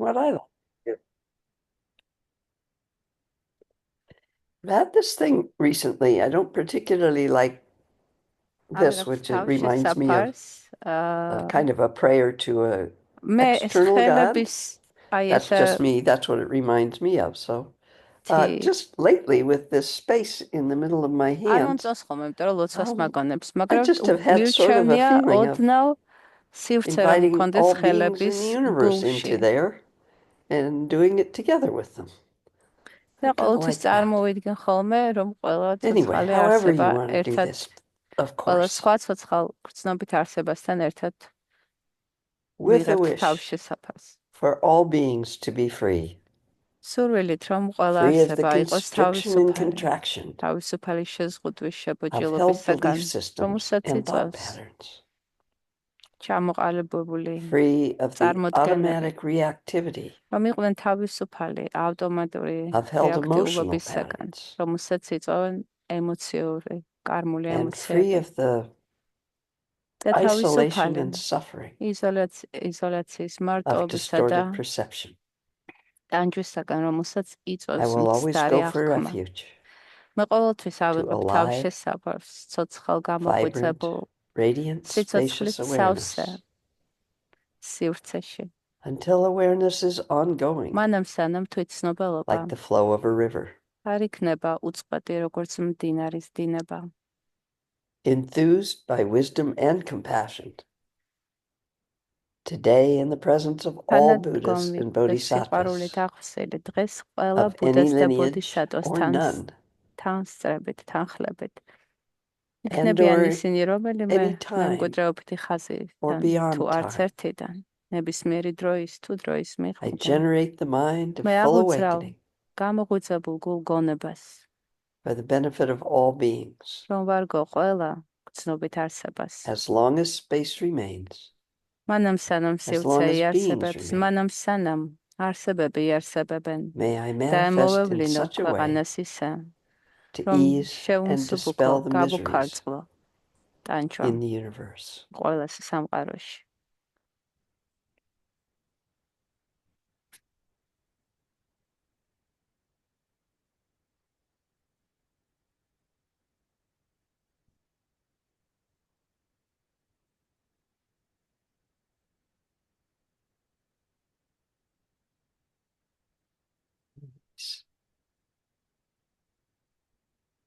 what I like to do. I've had this thing recently. I don't particularly like this, which it reminds me of kind of a prayer to an external God. That's just me. That's what it reminds me of. So just lately with this space in the middle of my hand, I just have had sort of a feeling of inviting all beings in the universe into there and doing it together with them. Anyway, however you want to do this, of course. With a wish for all beings to be free. Free of the constriction and contraction of held belief systems and thought patterns. Free of the automatic reactivity of held emotional patterns. And free of the isolation and suffering of distorted perception. I will always go for refuge to alive, vibrant, radiant, spacious awareness until awareness is ongoing, like the flow of a river. Enthused by wisdom and compassion. Today, in the presence of all Buddhas and Bodhisattvas, of any lineage or none, and or any time or beyond time, I generate the mind of full awakening for the benefit of all beings, as long as space remains. As long as beings remain, may I manifest in such a way to ease and dispel the miseries in the universe.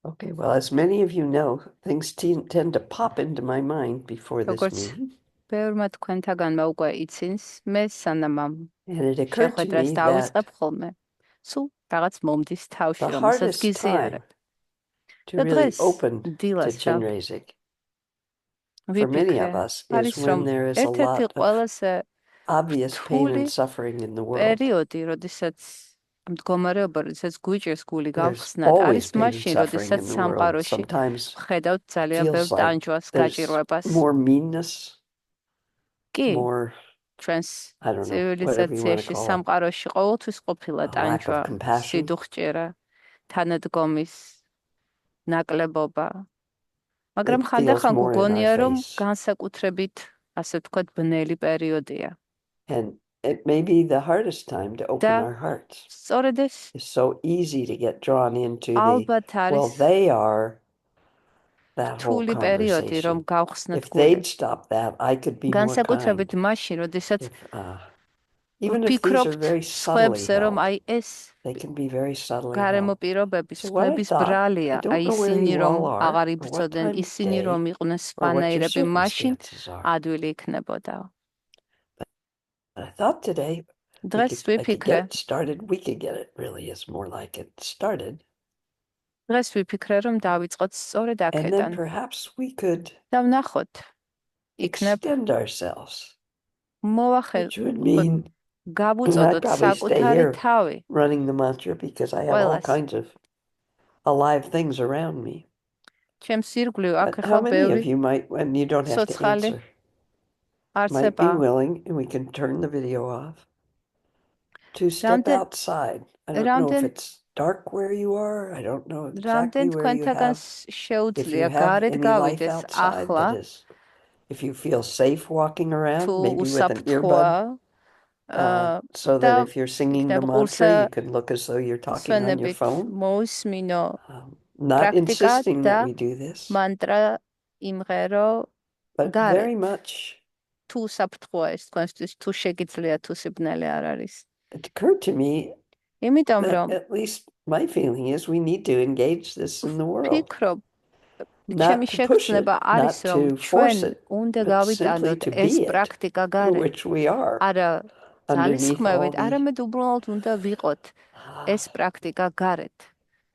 Okay, well, as many of you know, things tend to pop into my mind before this meeting. And it occurred to me that the hardest time to really open to Chenrezig for many of us is when there is a lot of obvious pain and suffering in the world. There's always pain and suffering in the world. Sometimes feels like there's more meanness, more, I don't know, whatever you want to call it, a lack of compassion. It feels more in our face. And it may be the hardest time to open our hearts. It's so easy to get drawn into the, well, they are that whole conversation. If they'd stop that, I could be more kind. Even if these are very subtly held, they can be very subtly held. So what I thought, I don't know where you all are, or what time of day, or what your circumstances are. But I thought today, I could get it started. We could get it, really is more like it started. And then perhaps we could extend ourselves, which would mean I'd probably stay here running the mantra because I have all kinds of alive things around me. But how many of you might, when you don't have to answer, might be willing, and we can turn the video off, to step outside? I don't know if it's dark where you are. I don't know exactly where you have. If you have any life outside, that is, if you feel safe walking around, maybe with an earbud, so that if you're singing the mantra, you can look as though you're talking on your phone. Not insisting that we do this, but very much. It occurred to me that at least my feeling is we need to engage this in the world. Not to push it, not to force it, but simply to be it, which we are, underneath all the...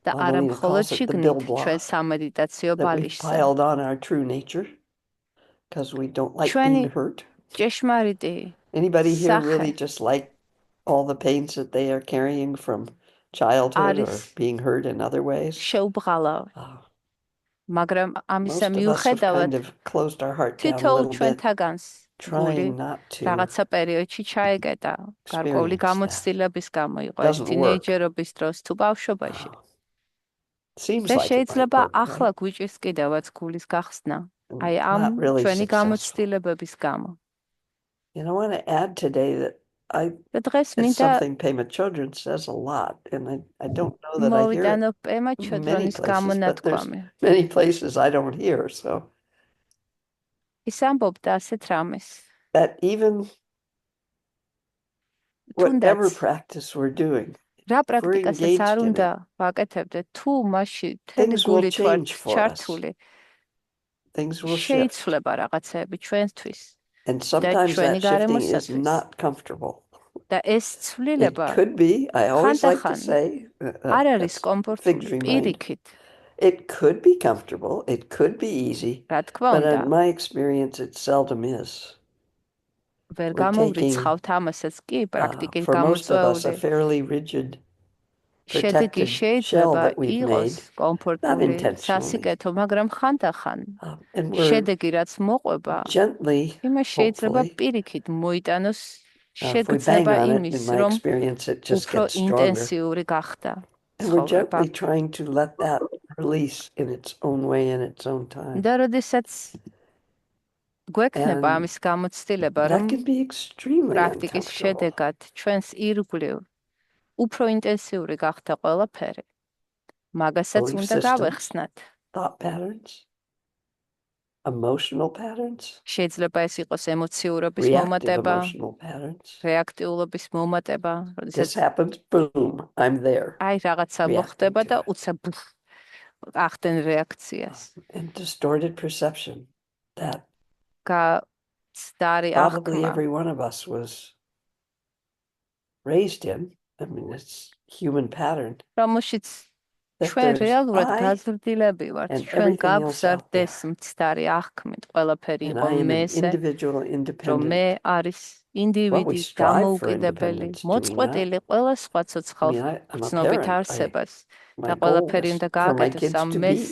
Amelina calls it the bill block that we've piled on our true nature because we don't like being hurt. Anybody here really just like all the pains that they are carrying from childhood or being hurt in other ways? Most of us have kind of closed our heart down a little bit, trying not to experience that. Doesn't work. Seems like it might work, right? Not really successful. And I want to add today that it's something Pema Chodron says a lot, and I don't know that I hear it many places, but there's many places I don't hear, so. That even whatever practice we're doing, if we're engaged in it, things will change for us. Things will shift. And sometimes that shifting is not comfortable. It could be, I always like to say, figuratively mind, it could be comfortable, it could be easy, but in my experience, it seldom is. We're taking, for most of us, a fairly rigid, protected shell that we've made, not intentionally. And we're gently, hopefully, if we bang on it, in my experience, it just gets stronger. And we're gently trying to let that release in its own way, in its own time. And that can be extremely uncomfortable. Belief systems, thought patterns, emotional patterns, reactive emotional patterns. This happens, boom, I'm there. And distorted perception that probably every one of us was raised in. I mean, it's human pattern. Ჩვენ რეალურად გაზრდილები ვართ, ჩვენ გავგზავთ ეს მცდარი აღქმით, ყველაფერი იყო მესე, რომ მე არის ინდივიდი, დამოუკიდებელი, მოწყვეტილი ყველა სხვა ცოცხალ გრძნობით არსებას და ყველაფერი უნდა გააკეთოს ამ მეს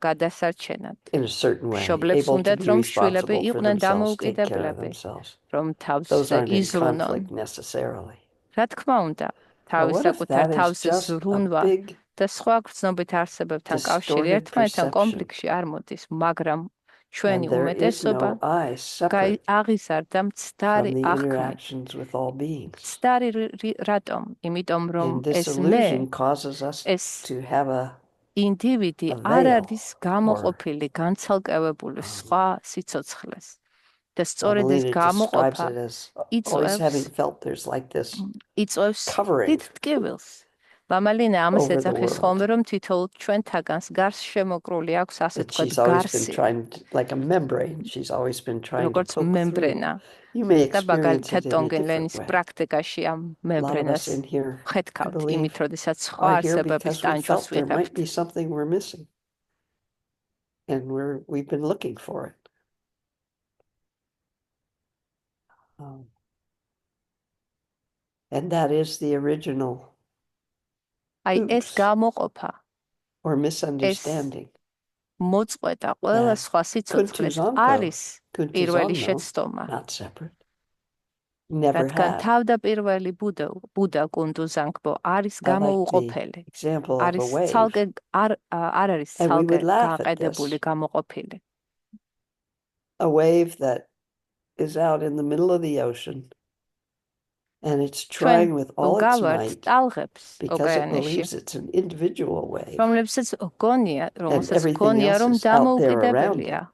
გადასარჩენად. მშობლებს უნდათ, რომ შვილები იყვნენ დამოუკიდებლები, რომ თავს იზრუნონ. რა თქმა უნდა, თავის საკუთარ თავს ზრუნვა და სხვა გრძნობით არსებებთან კავშირი ერთმანეთთან კონფლიქტში არ მოდის, მაგრამ ჩვენი უმეტესობა აღიზარდა მცდარი აღქმით. მცდარი რატომ? იმიტომ რომ ეს მე, ეს ინდივიდი არ არის გამოყოფილი, განცალკევებული სხვა სიცოცხლეს. და სწორედ ეს გამოყოფა იწვევს დიდ ტკივილს. მამალინა ამას ეძახის ხოლმე, რომ თითოეულ ჩვენთაგანს გარს შემოკრული აქვს, ასე ვთქვათ, გარსი. როგორც მემბრენა. და მაგალითად ტონგენლენის პრაქტიკაში ამ მემბრენას ხედავთ, იმით, როდესაც სხვა არსებების ტანჯვას ვიღებთ. And we've been looking for it. And that is the original oops, or misunderstanding. მოწყვეტა ყველა სხვა სიცოცხლეს არის პირველი შეცდომა. რადგან თავდაპირველი ბუდა კუნდუზანგბო არის გამოუყოფელი. არის ცალკე არ არის ცალკე გაყედებული გამოყოფილი. A wave that is out in the middle of the ocean. And it's ჩვენ trying with all its გავართ might ტალღებს because it ოკეანეში, believes it's an individual wave რომლებსაც გონია, and რომელსაც everything გონია, else რომ is out there around დამოუკიდებელია it.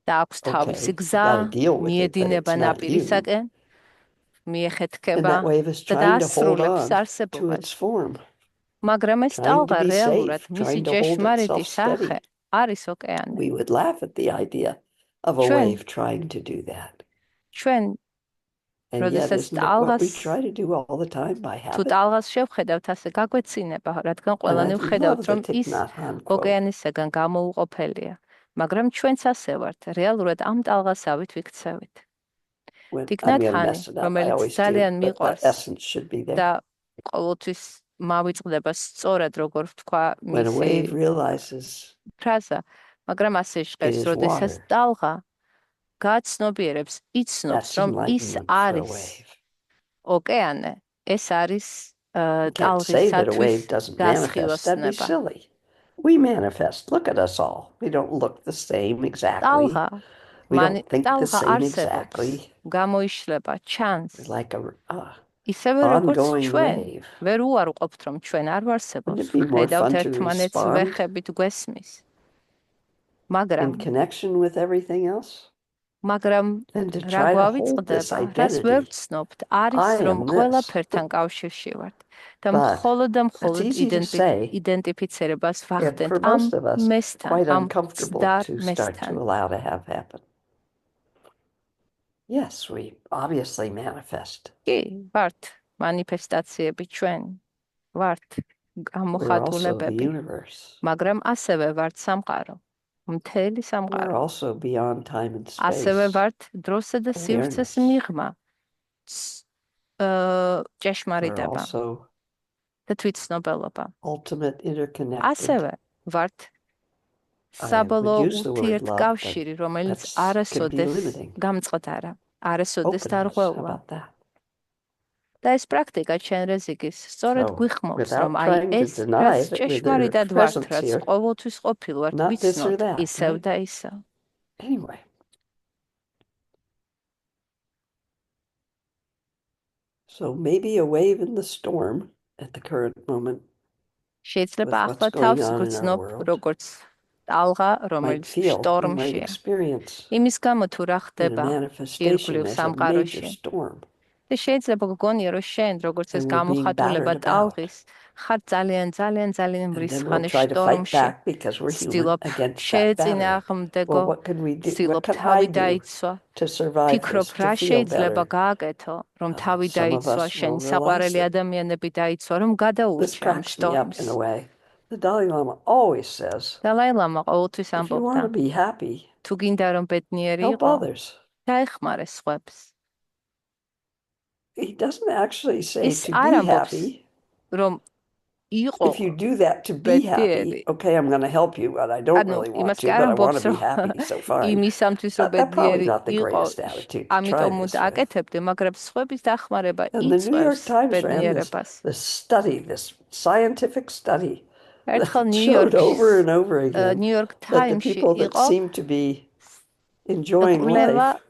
და აქვს თავისი Okay, you გზა, got to deal with it, but მიედინება it's not you. ნაპირისაკენ, And მიეხეთქება that wave is და trying to hold დაასრულებს on to არსებობას. its form, მაგრამ ეს trying to ტალღა be რეალურად safe, მისი trying to hold ჭეშმარიტი itself სახე steady. არის ოკეანე. We would laugh at the idea of a ჩვენ wave trying to do that. ჩვენ And yet, როდესაც isn't it what we ტალღას try to do all the time by თუ habit? ტალღას შევხედავთ, ასე გაგვეცინება, რადგან And ყველანი I ვხედავთ, love the რომ Thich ის Nhat Hanh quote. ოკეანისაგან გამოუყოფელია. მაგრამ ჩვენც ასე ვართ, რეალურად ამ ტალღასავით ვიქცევით. I'm Thich Nhat going to Hanh, mess it up. I რომელიც always ძალიან do, but the მიყვარს essence should be there. და ყოველთვის მავიწყდება სწორად, როგორ ვთქვა When a მისი wave realizes ფრაზა, მაგრამ ასე it ჟღერს, is როდესაც water, ტალღა გაცნობიერებს, იცნობს, that's რომ ის enlightenment for a არის wave. ოკეანე, ეს არის You can't say that a ტალღისათვის wave doesn't manifest. That'd be გასხივოსნება. silly. We manifest. Look at us all. We don't look the same exactly. ტალღა We don't think the ტალღა same არსებობს, exactly. გამოიშლება, ჩანს. We're like a ისევე როგორც ongoing ჩვენ, wave. ვერ უარყოფთ, რომ ჩვენ არ ვარსებობს, Wouldn't it be more ხედავთ fun to ერთმანეთს respond ვეხებით გვესმის. მაგრამ in connection with everything else მაგრამ than to რა try to hold this გვავიწყდება, რას ვერ identity? ვცნობთ, არის I რომ am this. ყველაფერთან კავშირში ვართ და But მხოლოდ და it's მხოლოდ easy to say, იდენტიფიცირებას and ვახდენთ for ამ most of us, მესთან, quite ამ uncomfortable მცდარ to start მესთან. to allow to have happen. Yes, we obviously manifest. კი, ვართ მანიფესტაციები ჩვენ, ვართ We're also the გამოხატულებები, universe. მაგრამ ასევე ვართ სამყარო, მთელი We're სამყარო. also beyond time and ასევე space. ვართ დროსა და სივრცეს Awareness. მიღმა, We're ჭეშმარიტება also და თვითცნობელობა. ultimate interconnected. ასევე ვართ I would საბოლოო use the word love, but ურთიერთკავშირი, რომელიც that could be არასოდეს limiting. გამწყდარა, არასოდეს Openness, how დარღვეულა. about that? და ეს პრაქტიკა ჩვენ რეზიკის სწორედ So, გვიხმობს, რომ without აი trying to ეს, deny რაც that we're their ჭეშმარიტად ვართ, presence რაც here, ყოველთვის ყოფილ ვართ, not this or ვიცნოთ that, ისევ right? და ისევ. Anyway. So maybe a wave in the storm at the current moment შეიძლება with ახლა what's going თავს on in our გვცნობ, world როგორც ტალღა, might რომელიც feel, we might შტორმშია. experience იმის გამო თუ რა in a ხდება manifestation ირგვლივ as a major სამყაროში. storm. და შეიძლება გგონია, რომ შენ, როგორც ეს And we're being გამოხატულება battered about. ტალღის, ხარ ძალიან And then we'll მრისხანე try to fight შტორმში. back because we're human ცდილობ against that შეეწინააღმდეგო, battery. Well, what can we do? ცდილობ What can I თავი do დაიცვა. to survive ფიქრობ, this, რა to feel შეიძლება better? გააკეთო, რომ თავი Some of დაიცვა, us შენი will საყვარელი realize it. ადამიანები დაიცვა, რომ This გადაურჩა ამ cracks me up შტორმს. in a way. The Dalai Lama always says, დალაი ლამა ყოველთვის if you want ამბობდა, to be happy, თუ გინდა რომ ბედნიერი help იყო, others. დაეხმარე სხვებს. He doesn't actually say ის to არ be ამბობს, happy. რომ იყო If you do that to be ბედნიერი. happy, okay, I'm going to help you, but I don't ანუ really want იმას to, კი არ but I want ამბობს, to be რომ happy, so fine. იმისამთვის რომ That probably ბედნიერი not the იყო, greatest attitude to try ამიტომ this უნდა with. აკეთებდე, მაგრამ სხვების დახმარება And the New York იწვევს Times ran ბედნიერებას. this study, this scientific study ერთხელ that showed over and over again New York that the Times-ში people that იყო seem to be enjoying კვლევა life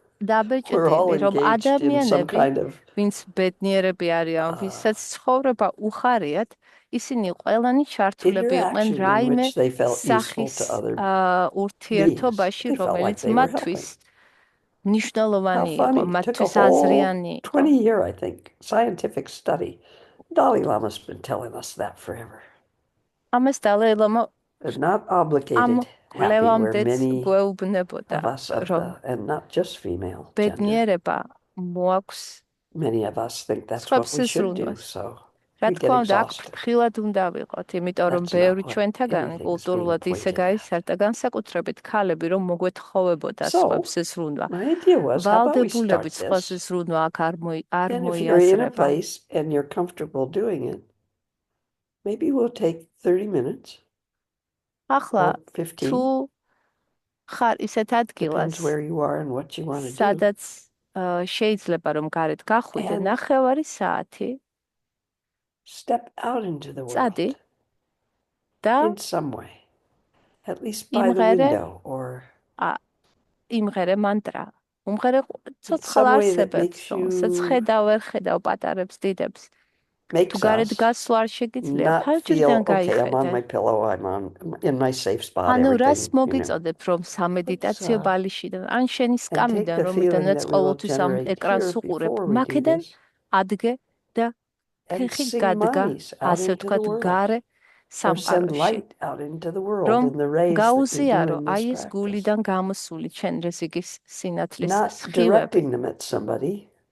were all დაბეჭდილი, რომ engaged in some ადამიანები, kind of ვინც ბედნიერები არიან, ვისაც ცხოვრება უხარიათ, ისინი ყველანი ჩართულები იყვნენ interaction in რაიმე which they felt useful სახის to other ურთიერთობაში, beings. They felt like რომელიც they were მათთვის helping. მნიშვნელოვანი How იყო, funny. It took a მათთვის whole აზრიანი იყო. 20-year, I think, scientific study. Dalai Lama's been telling us that forever. ამას დალაი ლამა They're not ამ obligated happy, where კვლევამდეც many გვეუბნებოდა, of us of რომ and not just female gender. ბედნიერება მოაქვს Many of us think that's სხვებს what we should do, ზრუნვას. so რა we get თქმა უნდა, აქ exhausted. ფრთხილად უნდა ვიყოთ, იმიტომ რომ That's ბევრი not what ჩვენთაგანი anything's კულტურულად being ისე pointed გაიზარდა, განსაკუთრებით ქალები, რომ მოგვეთხოვებოდა So, სხვებს ზრუნვა. my idea was, how about we ვალდებულებით start სხვას this? ზრუნვა აქ არ And if you're in a მოიაზრება. place and you're comfortable doing it, maybe we'll take 30 minutes ახლა or 15. თუ ხარ ისეთ ადგილას, Depends where you are and what you want to do. სადაც შეიძლება რომ გარეთ გახვიდე, And ნახევარი საათი step out into the წადი world და in some way, at least by the იმღერე window or იმღერე მანტრა. უმღერე ცოცხალ არსებებს, რომელსაც ხედავ, ვერ ხედავ, პატარებს, დიდებს. თუ გარეთ გასვლა არ შეგიძლია, ფარჯრიდან გაიხედა. ანუ რას მოგიწოდებ, რომ სამედიტაციო ბალიშიდან, ან შენი სკამიდან, რომლიდანაც ყოველთვის ამ ეკრანს უყურებ, მაქედან ადგე და ფეხი გადგა, ასე ვთქვათ, გარე სამყაროში. რომ გაუზიარო აი ეს გულიდან გამოსული ჩენ რეზიგის სინათლის სხივები.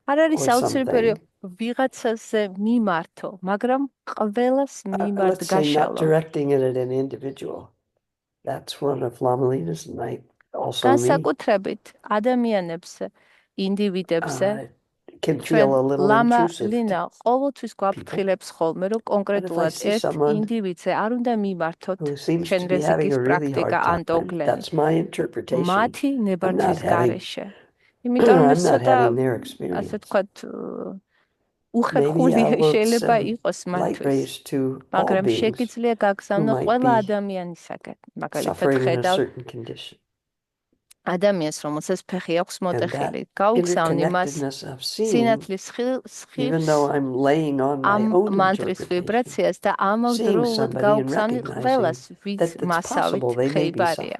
არ არის აუცილებელი ვიღაცაზე მიმართო, მაგრამ ყველას მიმართ გაშალო. განსაკუთრებით ადამიანებზე, ინდივიდებზე, ჩვენ ლამა ლინა ყოველთვის გვაფრთხილებს ხოლმე, რომ კონკრეტულად ერთ ინდივიდზე არ უნდა მიმართოთ ჩვენ რეზიგის პრაქტიკა ან დოგლენი. მათი ნებართვის გარეშე. იმიტომ რომ ეს ცოტა, ასე ვთქვათ, უხერხული შეიძლება იყოს მათთვის, მაგრამ შეგიძლია გაგზავნო ყველა ადამიანისაგან. მაგალითად ხედავთ ადამიანს, რომელსაც ფეხი აქვს მოტეხილი, გაუგზავნი მას სინათლის სხივს, ამ მანტრის ვიბრაციას და ამავდროულად გაუგზავნი ყველას, ვინც მასავით ხეიბარია.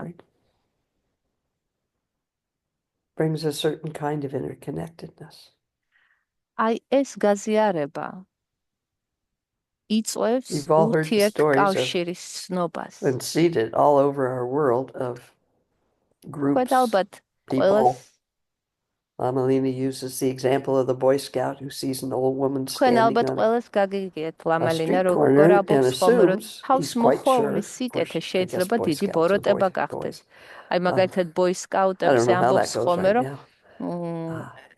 აი ეს გაზიარება იწვევს ურთიერთკავშირის ცნობას. Quite albeit, Lama Lina uses the example of the Boy Scout who sees an old woman standing on a street corner and assumes he's quite sure, of course, I guess Boy Scouts are boys. I don't know how that goes right now.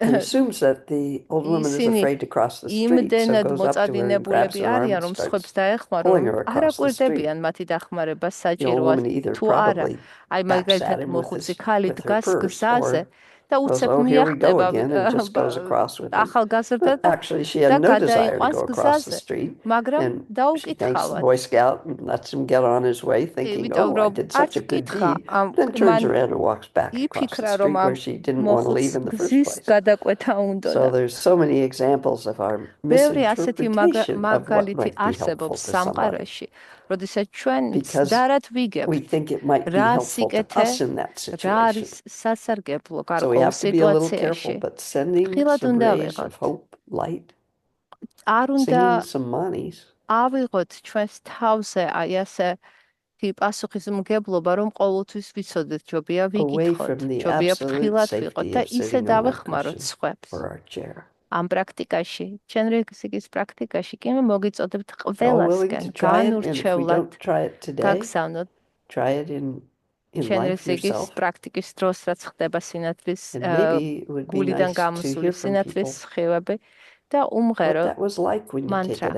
And assumes that the old woman is afraid to cross the street, so goes up to her and grabs her arm and starts pulling her across the street. The old woman either probably backs at him with her purse, or goes, oh, here we go again, and just goes across with him. Actually, she had no desire to go across the street, and she thanks the Boy Scout and lets him get on his way, thinking, oh, I did such a good deed, then turns around and walks back across the street where she didn't want to leave in the first place. So there's so many examples of our misinterpretation of what might be helpful to somebody. Because we think it might be helpful to us in that situation. So we have to be a little careful, but sending some rays of hope, light, singing some manis. პასუხისმგებლობა, რომ ყოველთვის ვიცოდეთ, ჯობია ვიკითხოთ, ჯობია ფრთხილად ვიყოთ და ისე დავეხმაროთ სხვებს. ამ პრაქტიკაში, ჩვენ რეზიგის პრაქტიკაში კი მოგიწოდებთ ყველასგან განურჩევლად გაგზავნოთ ჩვენ რეზიგის პრაქტიკის დროს, რაც ხდება სინათლის გულიდან გამოსული სინათლის სხივები და უმღეროთ მანტრა.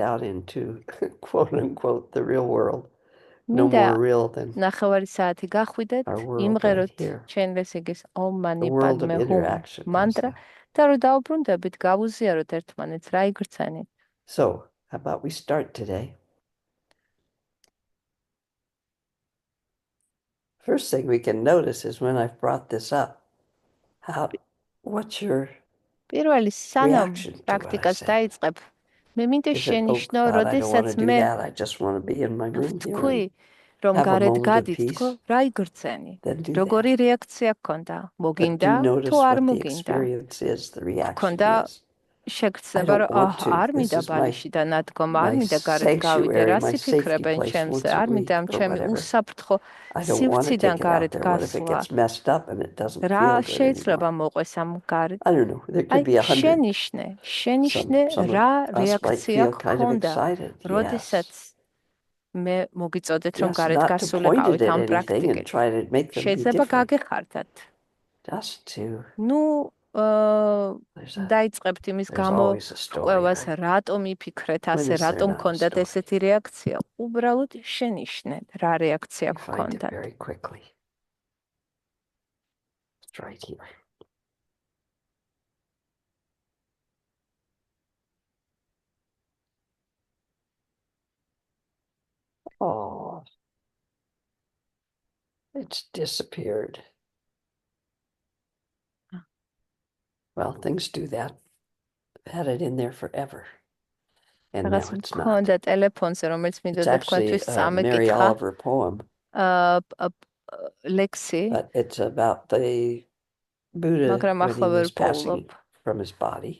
No more real than ნახევარი საათი გახვიდეთ, იმღეროთ ჩვენ რეზიგის ომ მანი პადმე ჰუმ მანტრა და რომ დაუბრუნდებით, გავუზიაროთ ერთმანეთს რა იგრძენით. So, how about we start today? First thing we can notice is when I've brought this up, what's your პირველი სანამ პრაქტიკას დაიწყებ, მე მინდა შენიშნო, როდესაც მე ვთქვი, რომ გარეთ გადით, თქო, რა იგრძენი, როგორი რეაქცია გქონდა, მოგინდა თუ არ მოგინდა, გქონდა შეგრძნება, რომ არ მინდა ბალიში და ნადგომა, არ მინდა გარეთ გავიდე, რა სიფიქრებენ ჩემზე, არ მინდა ამ ჩემი უსაფრთხო სივრციდან გარეთ გასვლა, რა შეიძლება მოყვეს ამ გარეთ, შენიშნე რა რეაქცია გქონდა, როდესაც მე მოგიწოდეთ, რომ გარეთ გასულიყავით ამ პრაქტიკით, შეიძლება გაგეხარდათ. ნუ დაიწყებთ იმის გამოკვლევას, რატომ იფიქრეთ ასე, რატომ გქონდათ ესეთი რეაქცია, უბრალოდ შენიშნეთ რა რეაქცია გქონდათ. Oh, it's disappeared. Well, things do that. I've had it in there forever. And now რაღაც it's not. მქონდა ტელეფონზე, რომელიც It's მინდოდა actually თქვენთვის a Mary წამეკითხა. Oliver poem, ლექსი, but it's about the Buddha მაგრამ when he ახლა ვერ was passing პოულობ. from his body.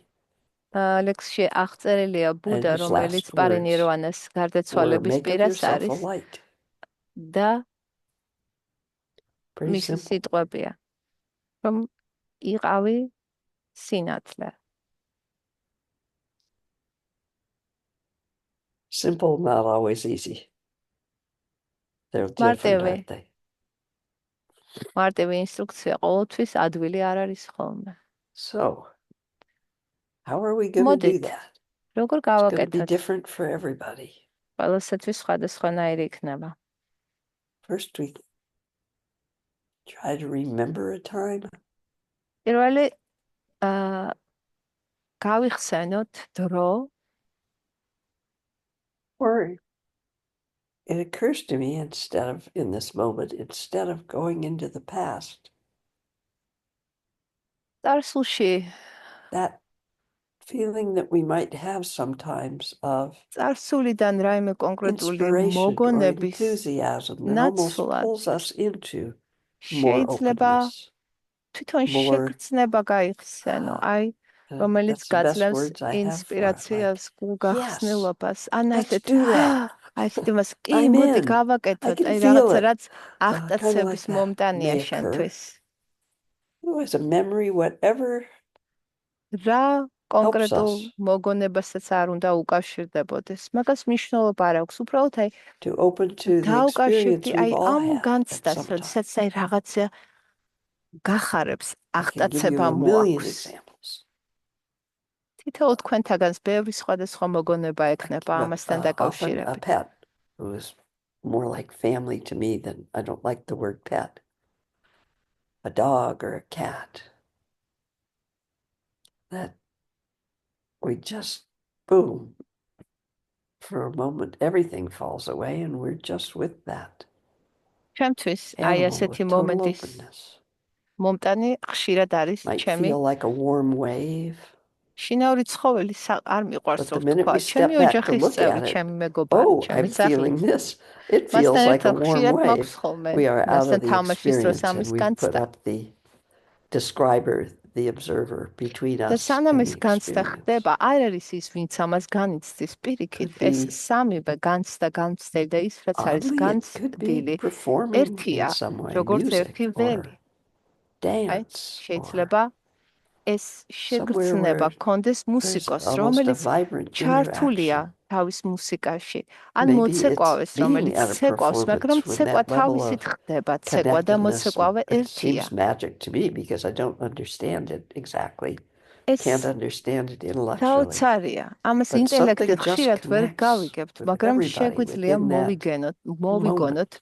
ლექსში აღწერილია ბუდა, his რომელიც last პარინირვანას Were გარდაცვალების make of პირას yourself a არის light. და Pretty მისი simple. სიტყვებია, რომ იყავი სინათლე. Simple, not always easy. They're different, aren't they? მარტივი ინსტრუქცია ყოველთვის ადვილი არ არის ხოლმე. So, how are we going to do that? როგორ It's going to be გავაკეთოთ? different for everybody. ყველასათვის სხვადასხვანაირი იქნება. First, we try to remember a time. პირველი გავიხსენოთ დრო. Or it occurs to me in this moment, instead of going into the past, წარსულში that feeling that we might have sometimes of წარსულიდან რაიმე კონკრეტული inspiration or მოგონების enthusiasm that almost ნაცვლად pulls us into more შეიძლება openness. თვითონ more- შეგრძნება გაიხსენო, აი რომელიც That's the best გაძლევს words I have for it. ინსპირაციას, გულგახსნილობას. ან let's ესეთ do that. აი იმას კი I'm მოდი in. გავაკეთოთ, I can აი feel რაღაცა it. რაც Kinda აღტაცების like that მომტანია may occur. შენთვის. As a memory, whatever რა კონკრეტულ us. მოგონებასაც არ უნდა უკავშირდებოდეს. მაგას მნიშვნელობა არ აქვს, უბრალოდ აი to open to the experience დაუკავშირდი აი we've all ამ had at განცდას, some time. როდესაც აი რაღაცა გახარებს, I can give you აღტაცება a million მოაქვს. examples. თითოეულ თქვენთაგანს ბევრი სხვადასხვა მოგონება ექნება But, ამასთან often a დაკავშირებით. pet who is more like family to me than I don't like the word pet. A dog or a cat. That we just boom. For a moment, everything falls away and we're just with that. ჩემთვის აი Animal ასეთი with total მომენტის openness. მომტანი ხშირად არის Might ჩემი feel like a warm wave. შინაური ცხოველი არ მიყვარს But the რომ minute თქვა, we ჩემი step back to ოჯახის look წევრი, at it, ჩემი მეგობარი, oh, ჩემი I'm ძაღლი. feeling this. It feels მასთან like a ერთად warm ხშირად wave. მაქვს ხოლმე We are out მასთან of the თამაშის დროს experience ამის and we put განცდა. up the describer, the observer between და us სანამ and ეს the განცდა experience. ხდება, არ არის ის, ვინც ამას განიცდის პირიქით, Could ეს be- სამივე განცდა, განცდელი და ის, რაც არის Oddly, it could be განცდილი, performing ერთია, in some way, როგორც music ერთი or ველი. აი, dance or შეიძლება ეს შეგრძნება where კონდეს there's მუსიკოს, almost a რომელიც vibrant ჩართულია interaction. თავის მუსიკაში, ან Maybe მოცეკვავეს, it's being რომელიც at a ცეკვავს, მაგრამ performance when ცეკვა that level თავისით of ხდება, ცეკვა და connectedness, მოცეკვავე it ერთია. seems magic to me because I don't understand it exactly. ეს Can't understand it intellectually. საოცარია. ამას But ინტელექტით something just ხშირად ვერ connects გავიგებთ, with მაგრამ everybody შეგვიძლია within that მოვიგონოთ,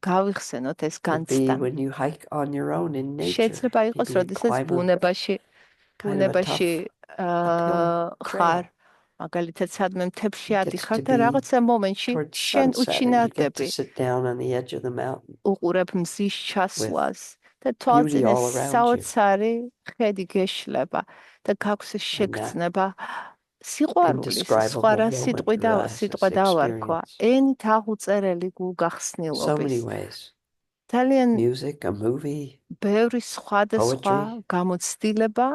გავიხსენოთ ეს Could be განცდა. when you hike on your own in nature. შეიძლება იყოს, Maybe you როდესაც climb a ბუნებაში kind of a tough uphill ხარ, trail. მაგალითად სადმე მთებში It gets ადიხარ to და be რაღაცა მომენტში Towards შენ sunset and you get უჩინარდები, to sit down on the edge of the mountain. უყურებ მზის ჩასვლას და beauty თვალწინ ეს all around you. საოცარი ხედი გეშლება და გაქვს ეს შეგრძნება. სიყვარულის სხვა Indescribable რა moment arises, სიტყვა დავარქვა, experience. ენით აღუწერელი So many გულგახსნილობის. ways. ძალიან Music, a movie, ბევრი სხვადასხვა Poetry. გამოცდილება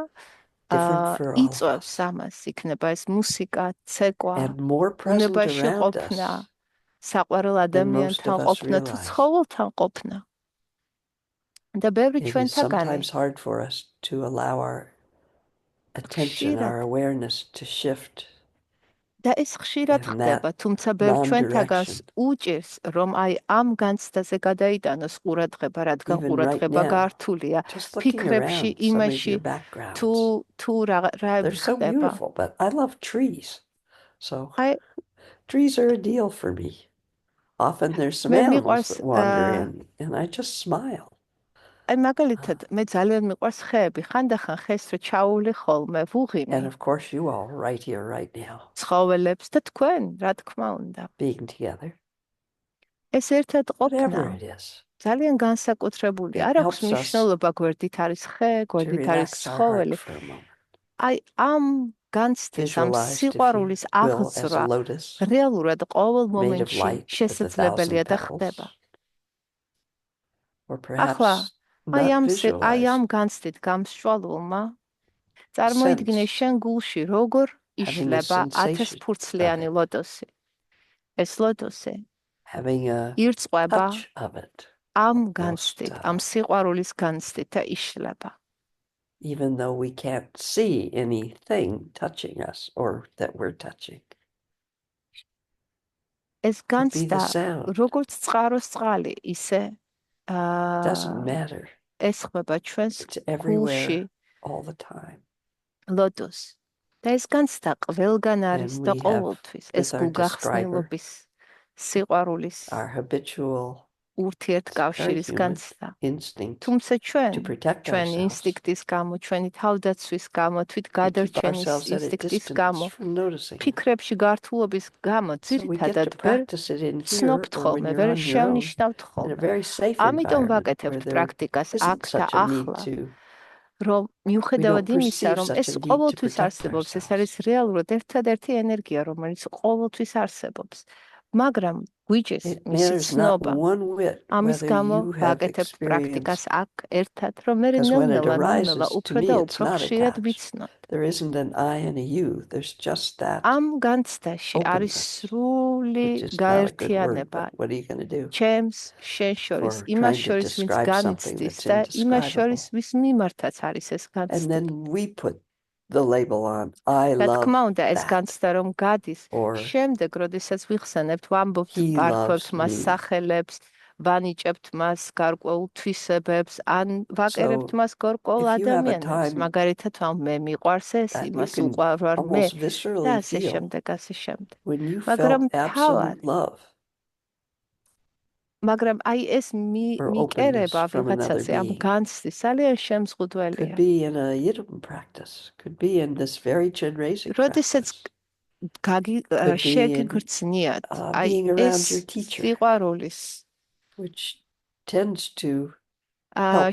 different for all of იწვევს us. ამას, იქნება ეს მუსიკა, ცეკვა, And more present ბუნებაში around ყოფნა, us. საყვარელ most ადამიანთან of us ყოფნა თუ realize. ცხოველთან ყოფნა. და ბევრი It is ჩვენთაგანი sometimes hard for us to allow our attention, ხშირად our awareness to shift. და ეს ხშირად And that ხდება, თუმცა ბევრ ჩვენთაგანს non-direction. უჭირს, რომ აი ამ განცდაზე გადაიტანოს ყურადღება, რადგან Even ყურადღება right now, გართულია Just looking ფიქრებში, around some of იმაში, your backgrounds. თუ რა They're so ხდება. beautiful, but I love trees. So აი trees are a deal for me. Often there's some მე animals მიყვარს that wander in and I just smile. აი მაგალითად მე ძალიან მიყვარს ხეები, ხანდახან ხეს რო ჩაული ხოლმე, ვუღიმი And of course you all right here, right now, ცხოველებს და თქვენ, რა თქმა უნდა. being together. ეს ერთად ყოფნა, Whatever it is. ძალიან განსაკუთრებული. არ აქვს მნიშვნელობა გვერდით არის ხე, გვერდით არის ცხოველი. აი ამ განცდის, ამ სიყვარულის აღძვრა რეალურად ყოველ მომენტში შესაძლებელია და ხდება. ახლა აი ამ განცდით გამსჭვალულმა წარმოიდგინე შენ გულში როგორ იშლება 1000 ფურცლიანი ლოტოსი. ეს ლოტოსი ირწყვება ამ განცდით, ამ სიყვარულის განცდით და იშლება. Even though we can't see anything touching us or that we're touching. ეს განცდა როგორც წყაროს წყალი, ისე doesn't matter. ეს ხდება ჩვენს გულში all the time. ლოტოს. და ეს განცდა ყველგან არის და ყოველთვის ეს გულგახსნილობის სიყვარულის our habitual ურთიერთკავშირის განცდა. თუმცა ჩვენ ინსტინქტის გამო, ჩვენი თავდაცვის გამო, თვითგადარჩენის ინსტინქტის გამო, ფიქრებში გართულობის გამო, ძირითადად ვერ ცნობთ ხოლმე, ვერ შევნიშნავთ ხოლმე. ამიტომ ვაკეთებთ პრაქტიკას აქ და ახლა, რომ მიუხედავად იმისა, რომ ეს ყოველთვის არსებობს, ეს არის რეალურად ერთადერთი ენერგია, რომელიც ყოველთვის არსებობს. მაგრამ გვიჭეს მისი ცნობა. ამის გამო ვაკეთებთ პრაქტიკას აქ ერთად, რომ მე ნელ-ნელა უფრო და უფრო ხშირად ვიცნოთ. ამ განცდაში არის სრული გაერთიანება ჩემს, შენ შორის, იმას შორის, ვინც განიცდის და იმას შორის, ვის მიმართაც არის ეს განცდა. The label on I love თქმა უნდა ეს განცდა რომ გადის შემდეგ როდესაც ვიხსენებთ ვამბობთ პარფობთ მას სახელებს ვანიჭებთ მას გარკვეულ თვისებებს ან ვაკერებთ მას გარკვეულ ადამიანებს მაგალითად მე მიყვარს ეს იმას უყვარ მე და ასე შემდეგ მაგრამ თავად მაგრამ აი ეს მიკერება ვიღაცაზე ამ განცდის ძალიან შემზღუდველია. როდესაც შეგგრძნიათ აი ეს სიყვარულის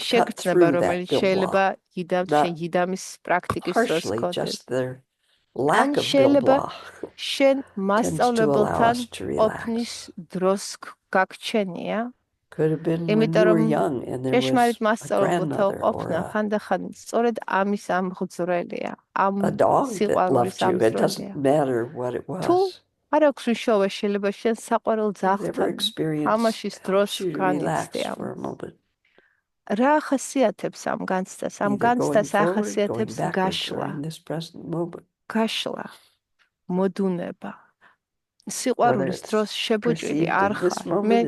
შეგრძნება რომელიც შეიძლება იდამის პრაქტიკის დროს გქონდეს. ან შეიძლება შენ მასწავლებელთან ყოფნის დროს გაგჩენია. იმიტომ რომ ჭეშმარიტ მასწავლებელთან ყოფნა ხანდახან სწორედ ამის ამღძვრელია. ამ სიყვარულის ამღძვრელია. თუ არ აქვს მნიშვნელობა შეიძლება შენ საყვარელ ძაღლთან ამაშის დროს განიცდე ამას. რა ახასიათებს ამ განცდას? ამ განცდას ახასიათებს გაშლა, მოდუნება. სიყვარულის დროს შებოჭრილი არ ხარ. მე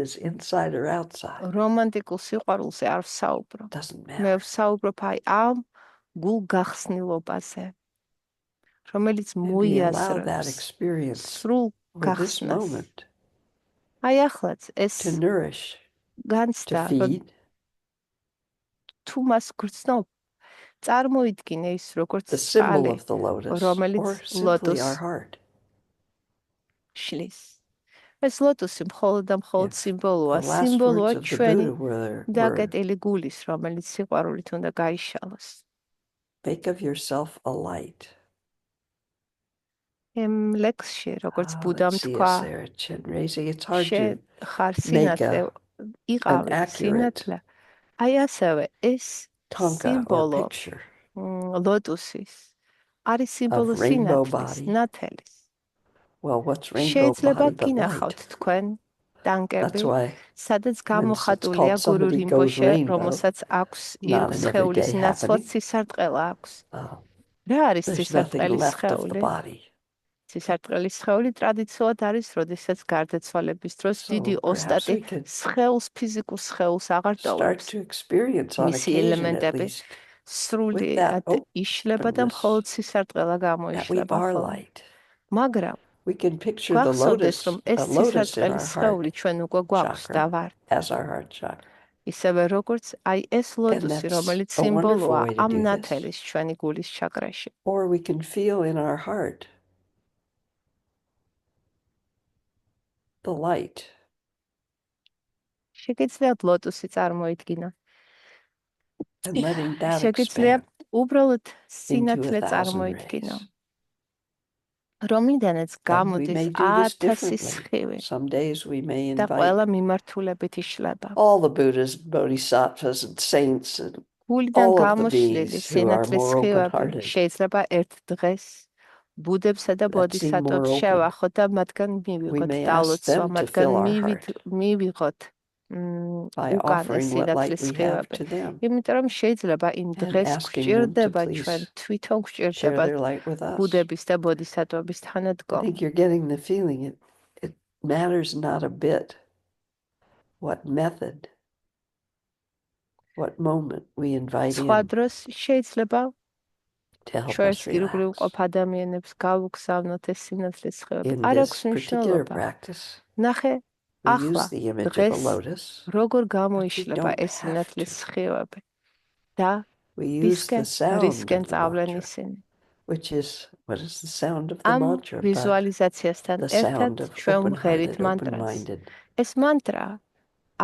რომანტიკულ სიყვარულზე არ ვსაუბრობ. მე ვსაუბრობ აი ამ გულგახსნილობაზე, რომელიც მოიაზრებს სრულ გახსნას. აი ახლაც ეს განცდა თუ მას გრძნობ წარმოიდგინე ის როგორც წყალი, რომელიც ლოტოსს შლის. ეს ლოტოსი მხოლოდ და მხოლოდ სიმბოლოა. სიმბოლოა ჩვენი დაკეტილი გულის, რომელიც სიყვარულით უნდა გაიშალოს. Em ლექსში, როგორც ბუდამ თქვა, შენ ხარ სინათლე, იყავი სინათლე. აი ასევე ეს სიმბოლო ლოტოსის არის სიმბოლო სინათლის, ნათელის. შეიძლება გინახავთ თქვენ ტანკები, სადაც გამოხატულია გურუ რინპოშე, რომელსაც აქვს სხეულის ნაცვლად სისარტყელა აქვს. რა არის სისარტყელის სხეული? სისარტყელის სხეული ტრადიციულად არის, როდესაც გარდაცვალების დროს დიდი ოსტატი სხეულს, ფიზიკურ სხეულს აღარ ტოვებს. მისი ელემენტები სრულიად იშლება და მხოლოდ სისარტყელა გამოიშლება. მაგრამ გვახსოვდეს, რომ ეს სისარტყელის სხეული ჩვენ უკვე გვაქვს და ვართ. ისევე როგორც აი ეს ლოტოსი, რომელიც სიმბოლოა ამ ნათელის ჩვენი გულის ჩაკრაში. შეგიძლიათ ლოტუსი წარმოიდგინო. And letting that შეგიძლიათ expand უბრალოდ into a სინათლე 1,000 წარმოიდგინო. rays. რომლიდანაც And we გამოდის may do this 1000 differently. სხივი Some days we may და invite ყველა მიმართულებით იშლება. all the Buddhas, bodhisattvas, and saints, and გულიდან all of the გამოშლილი beings who are სინათლის more სხივები open-hearted შეიძლება ერთ დღეს ბუდებსა და that seem more ბოდისატვებს open. შევახოთ და მათგან We მივიღოთ may ask დალოცვა, them to მათგან fill our heart მივიღოთ by უკან ეს offering what light სინათლის we have სხივები. to them იმიტომ რომ შეიძლება იმ and დღეს asking them to გვჭირდება ჩვენ please თვითონ share გვჭირდება their light with us. ბუდების და ბოდისატვების I თანადგომა. think you're getting the feeling it matters not a bit what method, what moment we invite სხვა in დროს შეიძლება to help ჩვენს us ირგვლივყოფ relax. ადამიანებს გავუგზავნოთ ეს სინათლის სხივები. In არ this აქვს particular მნიშვნელობა. practice, ნახე, we ახლა use the image of a დღეს lotus, როგორ but we გამოიშლება don't ეს have სინათლის to. სხივები და We use the sound რისკენ of the წავლენ mantra, ისინი. which is what is the sound of the ამ mantra, but ვიზუალიზაციასთან the ერთად sound of ჩვენ ვღერით open-hearted, მანტრას. open-minded, ეს მანტრა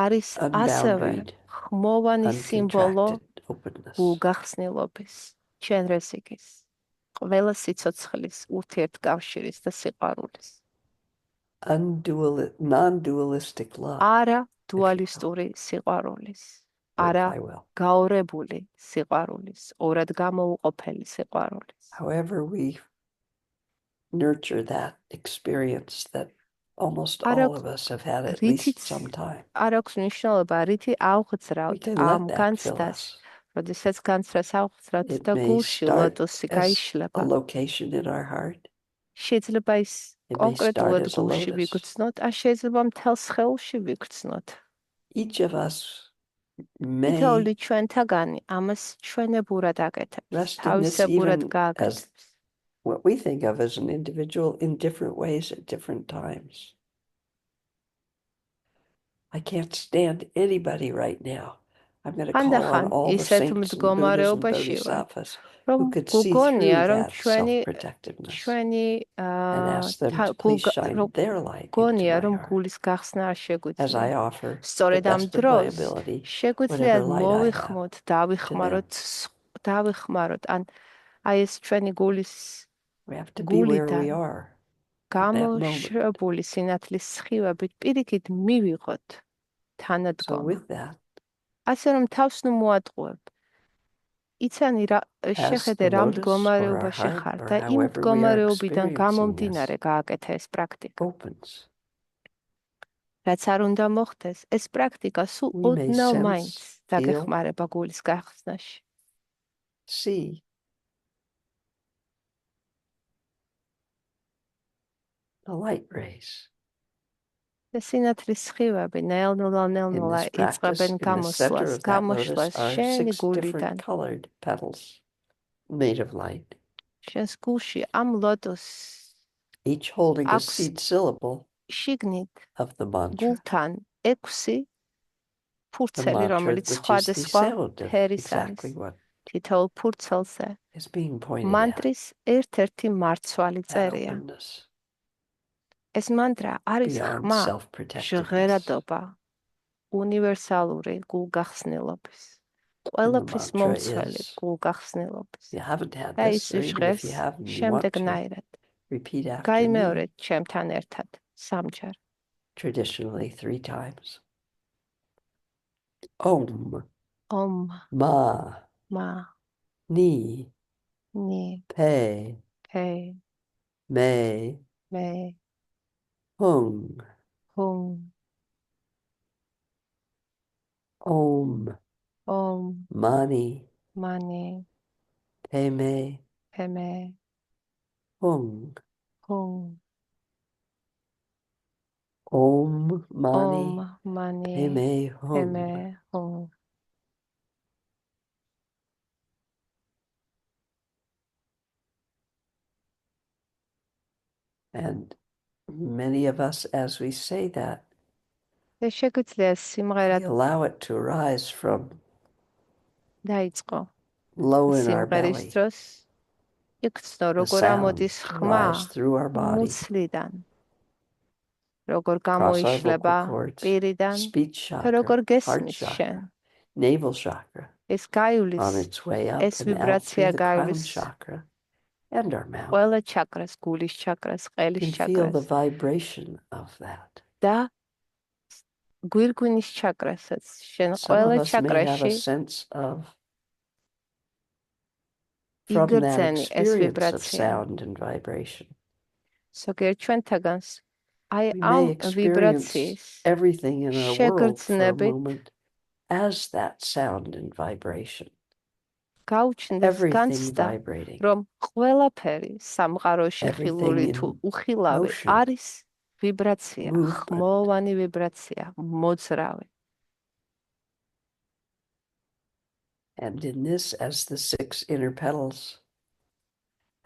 არის ასევე unboundaried, ხმოვანი სიმბოლო uncontracted openness. გულგახსნილობის, ჩვენ რესიკის, ყველა სიცოცხლის, ურთიერთკავშირის და სიყვარულის. Non-dualistic love, არა დუალისტური სიყვარულის, or არა if I will. გაორებული სიყვარულის, ორად გამოუყოფელი სიყვარულის. However we nurture that experience that almost არ all აქვს- of us have had at რითიც least some time, არ აქვს მნიშვნელობა, რითი we ავღძრავთ can ამ let that fill განცდას, us. როდესაც განცდას ავღძრავთ It და may გულში start ლოტოსი as a გაიშლება. location in our heart. შეიძლება ის It may კონკრეტულად start as a გულში lotus. ვიგრძნოთ, ან შეიძლება მთელ სხეულში ვიგრძნოთ. Each of us may თითოეული ჩვენთაგანი ამას ჩვენებურად აკეთებს, rest in this თავისებურად even გააკეთებს. as what we think of as an individual in different ways at different times. I can't stand anybody right now. I'm going to call on ხანდახან all the ისეთ saints and Buddhas and მდგომარეობაში ვარ, bodhisattvas რომ who could see გუგონია, through რომ that ჩვენი self-protectiveness and აა ask them to please shine their light into გონია, my რომ heart გულის გახსნა არ as შეგვიძლია. I offer the სწორედ ამ best of my დროს ability, შეგვიძლია whatever light I have. მოვიხმოთ, დავიხმაროთ, ან აი ეს ჩვენი გულის We have to be where we გულიდან are at that moment. გამოშვებული სინათლის სხივებით პირიქით მივიღოთ So თანადგომა. with that, ასე რომ თავს ნუ მოატყუებ. იცანი რა as შეხედე the რა lotus or our მდგომარეობაში heart ხარ or და იმ however we are მდგომარეობიდან experiencing გამომდინარე this გააკეთე ეს პრაქტიკა. opens, რაც არ უნდა მოხდეს, ეს პრაქტიკა სულ we may ოდნავ sense, მაინც feel, დაგეხმარება გულის გახსნაში. see the light rays. სინათლის სხივები ნელ-ნელა In this practice, იწყებენ in the center გამოსვლას, of that lotus გამოშლას are შენი 6 გულიდან. different colored petals made of light, შენს გულში ამ ლოტოს each holding a აქვს seed syllable შიგნით of the mantra. გულთან 6 The ფურცელი, mantra, რომელიც which is the სხვადასხვა sound of ფერის exactly არის. what თითოეულ ფურცელზე is being pointed at, მანტრის ერთ-ერთი მარცვალი that წერია. openness ეს მანტრა არის beyond ხმა, self-protectiveness ჟღერადობა, უნივერსალური გულგახსნილობის. and the ყველაფრის mantra მომცველი is. გულგახსნილობის. If you haven't had და this, ის or even ჟღერს if you have and you want to, შემდეგნაირად. repeat after me, გაიმეორეთ ჩემთან ერთად, სამჯერ. traditionally 3 times. Om, ომ, ma, მა, ni, ნი, pe, ფე, me, მე, hung. ჰუმ, Om, ომ, mani, მანი, pe me, ფემე, hung. ჰუმ, Om, mani, ომ, მანი, pe me, hung. ფემე, ჰუმ. And many of us, as we say that, და შეგვიძლია we სიმღერა allow it to rise from დაიწყო. low in our სიმღერის belly, დროს იქცნო the როგორ sound ამოდის to ხმა rise through our body მუცლიდან როგორ Cross our vocal გამოიშლება cords, პირიდან speech და როგორ chakra, heart გესმის შენ. chakra, navel chakra, ეს გაივლის, on its way up ეს and out ვიბრაცია through the crown გაივლის chakra and our mouth. ყველა ჩაკრას, გულის ჩაკრას, You ყელის can feel the ჩაკრას vibration of that. და გვირგვინის ჩაკრასაც. შენ Some ყველა of us may have a ჩაკრაში sense of, from that იგრძენი ეს experience of ვიბრაცია. sound and vibration. ზოგიერთ ჩვენთაგანს აი We ამ may experience ვიბრაციის everything in our world for a შეგრძნებით moment as that sound and vibration. გაუჩნდეს Everything განცდა, vibrating, რომ ყველაფერი სამყაროში everything ხილული თუ in უხილავი motion, არის ვიბრაცია, movement. ხმოვანი ვიბრაცია, მოძრავი. And in this, as the 6 inner petals,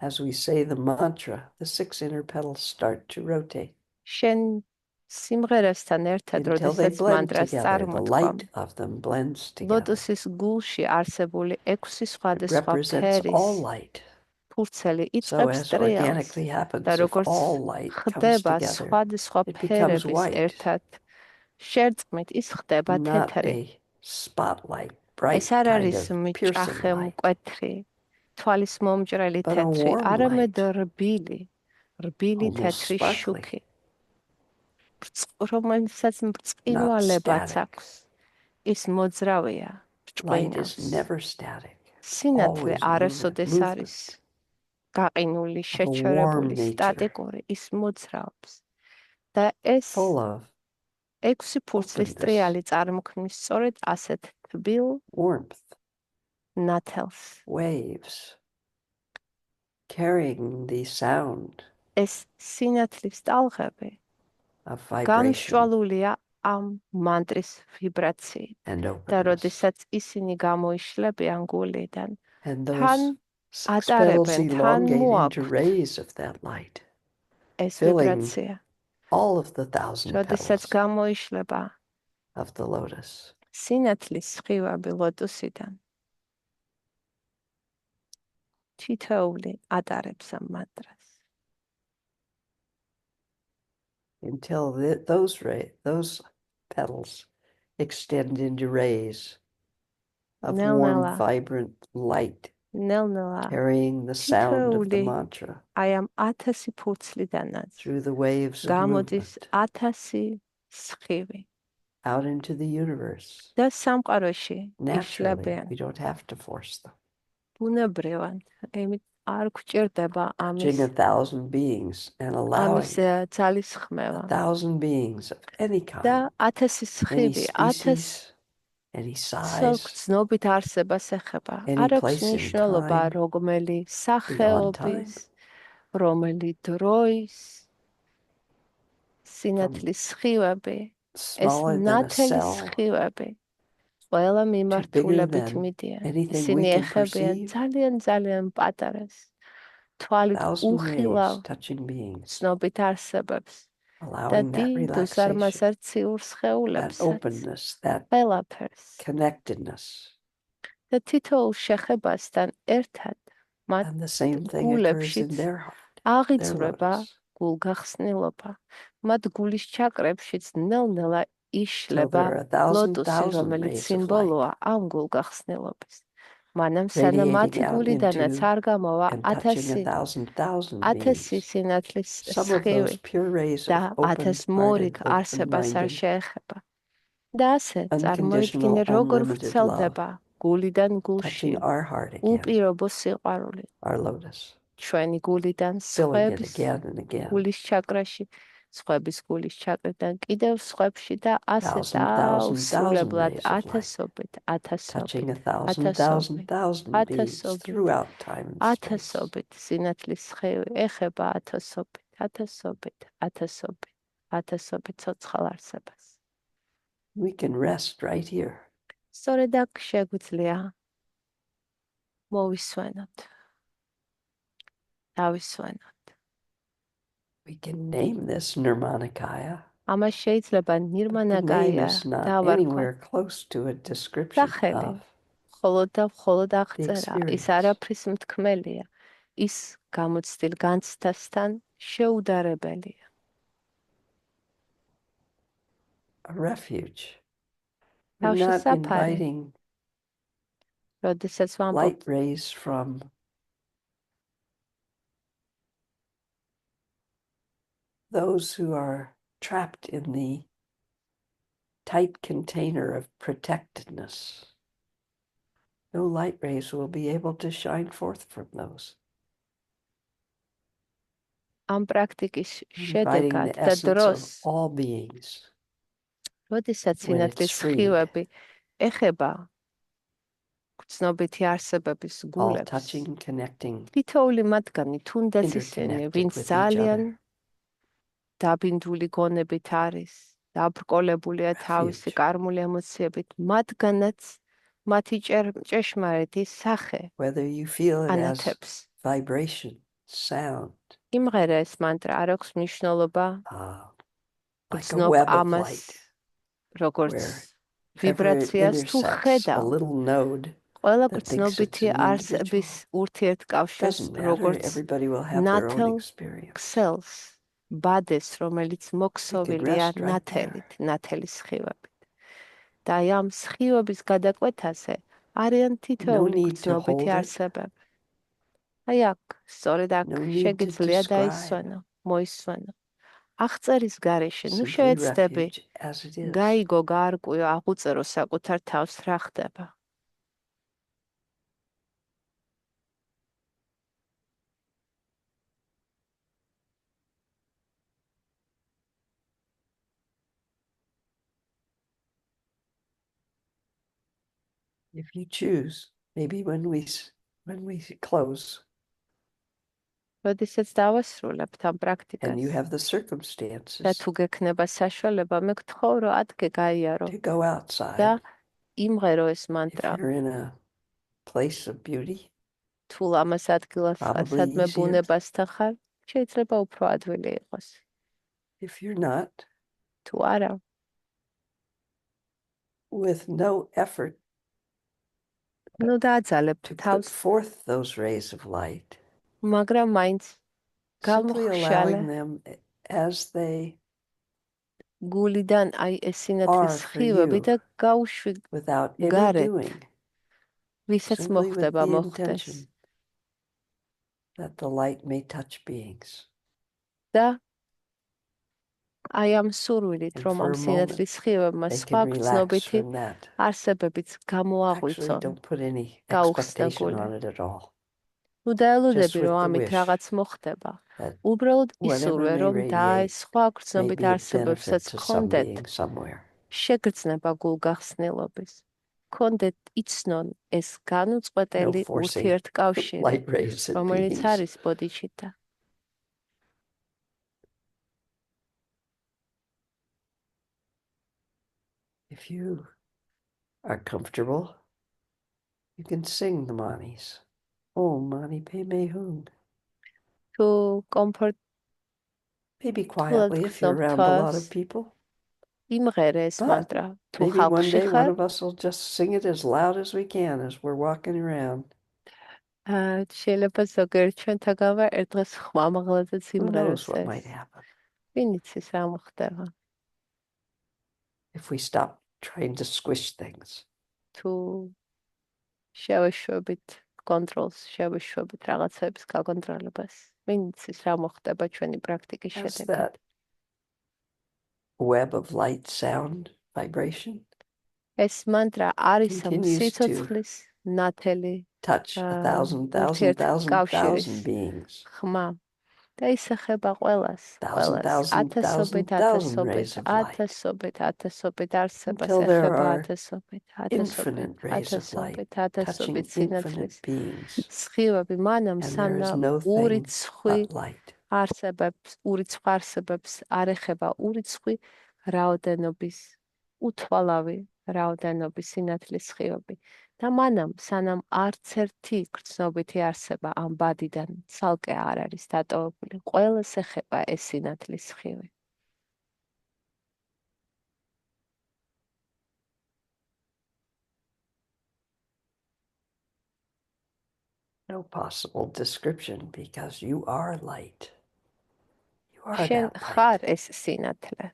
as we say the mantra, the 6 inner petals start to rotate შენ სიმღერასთან ერთად, until they როდესაც blend მანტრას together. The წარმოთქვამ, light of them blends together. ლოტოსის გულში არსებული 6 It სხვადასხვა represents all ფერის light. ფურცელი So იწყებს as ტრიალს organically და happens, if როგორც all light comes ხდება together, სხვადასხვა it becomes ფერების white, ერთად შერწყმით, ის ხდება not თეთრი. a spotlight, ეს bright არ kind არის of piercing მიჭახე light, მკვეთრი, თვალის მომჭრელი but a თეთრი, warm არამედ light, რბილი almost თეთრი sparkly, შუქი, რომელსაც not ბრწყინვალებაც static. აქვს. ის მოძრავია, Light is ბრჭყვინავს. never static, სინათლე always movement, არასოდეს არის movement გაყინული, of a warm შეჩერებული, nature, სტატიკური, ის მოძრაობს. და ეს full of 6 ფურცლის openness, ტრიალი წარმოქმნის სწორედ ასეთ თბილ warmth, ნათელს. waves, carrying the sound ეს სინათლის ტალღები of vibration გამსჭვალულია ამ მანტრის ვიბრაციით and და openness. როდესაც ისინი გამოიშლებიან გულიდან, And თან those 6 petals ატარებენ, თან elongate into მოაქვთ rays of that light, ეს filling ვიბრაცია. all of the 1,000 როდესაც petals გამოიშლება of the lotus. სინათლის სხივები ლოტოსიდან, თითოეული ატარებს ამ მანტრას. Until those petals extend into rays of warm, ნელ-ნელა, vibrant light, ნელ-ნელა carrying the sound of the თითოეული mantra აი ამ 1000 ფურცლიდანაც through the waves of გამოდის movement 1000 სხივი out into the universe. და სამყაროში Naturally, იშლებიან. we don't have to force them. ბუნებრივად, იმით არ გვჭირდება Touching 1,000 beings and allowing ძალისხმევა 1,000 beings of any და kind, 1000 any სხივი, 1000 species, any size, ცნობით არსებას ეხება. any არ აქვს place in მნიშვნელობა, time, რომელი beyond სახეობის, time, რომელი დროის, from სინათლის სხივები, ეს smaller than a ნათელი cell სხივები, ყველა to bigger მიმართულებით than მიდიან. anything ისინი we can ეხებიან perceive, ძალიან პატარას, თვალით 1,000 უხილავ rays touching beings, ცნობით არსებებს და allowing that დიდ relaxation, უზარმაზარ ციურ that სხეულებსაც, openness, that ყველაფერს connectedness. და თითოეულ შეხებასთან ერთად მათ And the same thing occurs in გულებშიც their heart, their აღიძვრება lotus, გულგახსნილობა. მათ გულის ჩაკრებშიც ნელ-ნელა till იშლება there are 1,000 ლოტოსი, რომელიც rays of light სიმბოლოა ამ გულგახსნილობის. მანამ სანამ მათი radiating out გულიდანაც into არ გამოვა and touching 1000 1,000 beings. სინათლის Some of those სხივი pure rays და of 1000 მორიგ open-hearted, არსებას არ open-minded, შეეხება. და ასე წარმოიდგინე, unconditional, როგორ unlimited love ვრცელდება გულიდან გულში touching our heart again, უპირობო სიყვარული. our lotus, ჩვენი გულიდან filling it სხვების again and again. გულის ჩაკრაში, სხვების გულის ჩაკრიდან კიდევ სხვებში და ასე 1,000 დაუსრულებლად rays of light, ათასობით, touching ათასობით, 1,000 beings ათასობით, throughout time and space. ათასობით სინათლის სხივი ეხება ათასობით, ათასობით, ათასობით, ათასობით ცოცხალ არსებას. We can rest right here. სწორედ აქ შეგვიძლია მოვისვენოთ, დავისვენოთ. We can name this Nirmanakaya. ამას შეიძლება The name ნირმანაკაია is not დავარქვათ. anywhere close to a description სახელი of მხოლოდ და მხოლოდ the აღწერა, ის experience. არაფრის მთქმელია, ის გამოცდილ განცდასთან შეუდარებელია. a refuge. You're თავში not საფარი. inviting როდესაც ვამბობ light rays from those who are trapped in the tight container of protectedness. No light rays will be able to shine forth from those. ამ პრაქტიკის Inviting შედეგად the და essence დროს, of all beings როდესაც when it's სინათლის free, სხივები ეხება გრძნობითი არსებების all გულებს, touching, connecting, თითოეული მათგანი, თუნდაც ისინი, interconnected ვინც with each ძალიან other. დაბინდული გონებით არის, დაბრკოლებულია თავისი Refuge. კარმული ემოციებით, მათგანაც მათი ჭეშმარიტი სახე Whether you feel it as ანათებს. vibration, sound, იმღერა ეს მანტრა არ აქვს მნიშვნელობა like a გრძნობ web of ამას light, როგორც wherever it ვიბრაციას თუ intersects a ხედავ. little node ყველა that thinks it's გრძნობითი an არსების individual. ურთიერთკავშირს Doesn't matter, როგორც everybody will have their own ნათელ experience. ქსელს, ბადეს, რომელიც We could მოქსოვილია rest right ნათელით, ნათელის სხივებით. და აი ამ სხივების გადაკვეთაზე არიან No თითოეული need to გრძნობითი hold it, არსებები. აი აქ, სწორედ აქ no need to შეგიძლია describe. დაისვენო, მოისვენო. აღწერის გარეშე, ნუ Simply შევეცდები, refuge as it is. გაიგო, გაარკვიო, აღუწერო საკუთარ თავს რა ხდება. If you choose, maybe when we close როდესაც დავასრულებთ ამ and პრაქტიკას you have the და circumstances თუ გექნება საშუალება, მე გთხოვ, რომ ადგე გაიარო to go და outside, იმღერო ეს if მანტრა. you're in a place of beauty, თუ ამას ადგილას probably სადმე easier. ბუნებასთან ხარ, შეიძლება უფრო ადვილი იყოს. If you're not, თუ არა, with no effort ნუ დააძალებთ to put თავს, forth those rays of light, მაგრამ მაინც simply allowing გამოხშალე them as they გულიდან აი ეს სინათლის are for სხივები you, და გაუშვი without any გარეთ, doing, ვისაც simply with მოხდება, the მოხდეს. intention that the light may touch beings. და აი ამ სურვილით, And რომ for ამ a moment, სინათლის სხივებმა they სხვა can relax გრძნობითი from that. არსებებიც Actually, გამოაღვიცონ, don't put any გაუხსნა expectation გული. on it at all. ნუ Just დაელოდები, with რომ the ამით wish რაღაც მოხდება. that უბრალოდ whatever ისურვე, may რომ და ეს radiate სხვა may გრძნობითი be of არსებებსაც benefit to some გქონდეთ being somewhere. შეგრძნება გულგახსნილობის. გქონდეთ იცნონ ეს No განუწყვეტელი forcing ურთიერთკავშირი, light rays at რომელიც beings. არის ბოდიჩიტა. If you are comfortable, you can sing the manis. Om Mani Padme Hum. თუ კომფორტულად Maybe quietly if you're around a lot of გრძნობ people. იმღერე ეს But მანტრა. თუ maybe one ხალხში day one ხარ, of us will just sing it as loud as we can as we're walking around. შეიძლება ზოგიერთ ჩვენთაგანვე ერთ დღეს ხმამაღლადაც Who knows იმღეროს what might ეს. happen ვინ იცის რა მოხდება. if we stop trying to squish things. თუ შევეშვებით კონტროლს, შევეშვებით რაღაცების გაკონტროლებას. ვინ იცის რა მოხდება ჩვენი პრაქტიკის As შედეგად. that web of light, sound, vibration ეს მანტრა არის ამ continues to სიცოცხლის ნათელი touch a thousand ურთიერთკავშირის beings. ხმა და ისახება ყველას, Thousand ათასობით, rays of light ათასობით არსებას until there ეხება are ათასობით, infinite rays of light touching infinite სინათლის beings. სხივები მანამ And there is სანამ no thing ურიცხვი but light. ურიცხვ არსებებს არ ეხება ურიცხვი რაოდენობის უთვალავი რაოდენობის სინათლის სხივები. და მანამ სანამ არც ერთი გრძნობითი არსება ამ ბადიდან ცალკე არ არის დატოვებული, ყველას ეხება ეს სინათლის სხივი. No possible description because you are light. You are შენ that ხარ light. ეს სინათლე.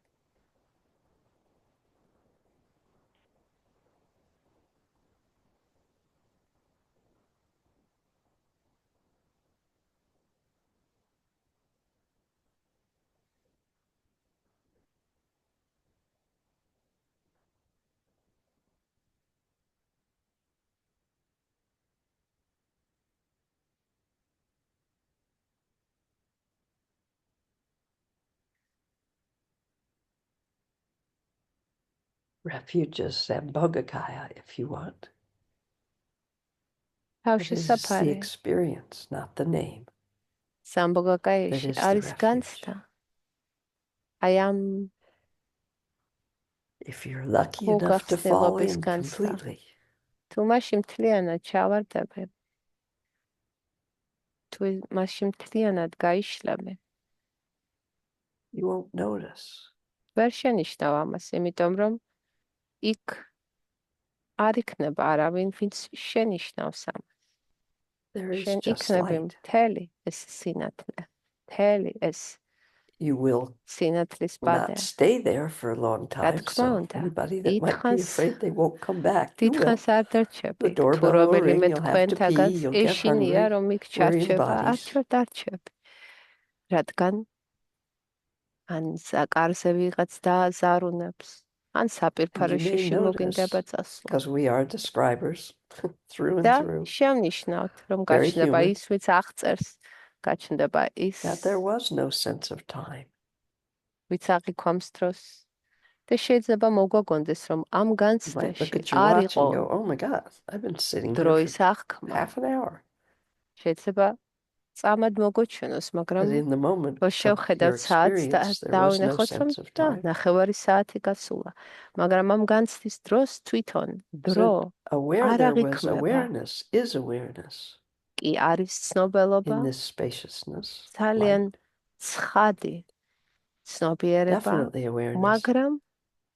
Refuges Sambhogakaya, if you want. თავში It is the საფარი experience, not the name. სამბოგაკაიში That is the არის refuge. განცდა. აი ამ If you're lucky enough to fall in completely, თუ მასში მთლიანად ჩავარდები, თუ მასში მთლიანად გაიშლები, you won't notice. ვერ შენიშნავ ამას, იმიტომ რომ იქ არ იქნება არავინ, ვინც შენიშნავს ამას. There is შენ just იქნები light. მთელი ეს სინათლე, მთელი ეს You will სინათლის not ბადე. stay there for a long time, თქმა so უნდა, anybody that might be დიდხანს afraid they won't come back, you will. დიდხანს არ დარჩები. The თუ doorbell will რომელიმე ring, you'll have to pee, თქვენთაგანს you'll get ეშინია, hungry, რომ იქ worry in ჩარჩება, არ bodies. დარჩები. რადგან ან საკარზე ვიღაც დააზარუნებს, ან And you საპირფარეშიში may მოგინდება notice, წასვლა. because we are describers through and და through, შევნიშნავთ, რომ very გაჩნდება human, ის, ვინც აღწერს, გაჩნდება ის, that there was no sense of time. ვინც აღიქვამს დროს. და შეიძლება მოგვაგონდეს, რომ ამ You might look განცდაში at your არ watch იყო and go, oh my God, I've been sitting here დროის for აღქმა. half an hour. შეიძლება წამად მოგოჩვენოს, მაგრამ But in the moment რო of your შევხედავთ საათს და experience, there was no დავინახოთ, რომ sense of time. ნახევარი საათი გასულა. მაგრამ ამ განცდის დროს თვითონ დრო Aware არ there was აღიქმება. awareness is awareness. კი არის ცნობელობა, In this spaciousness, ძალიან light, ცხადი ცნობიერება, definitely awareness. მაგრამ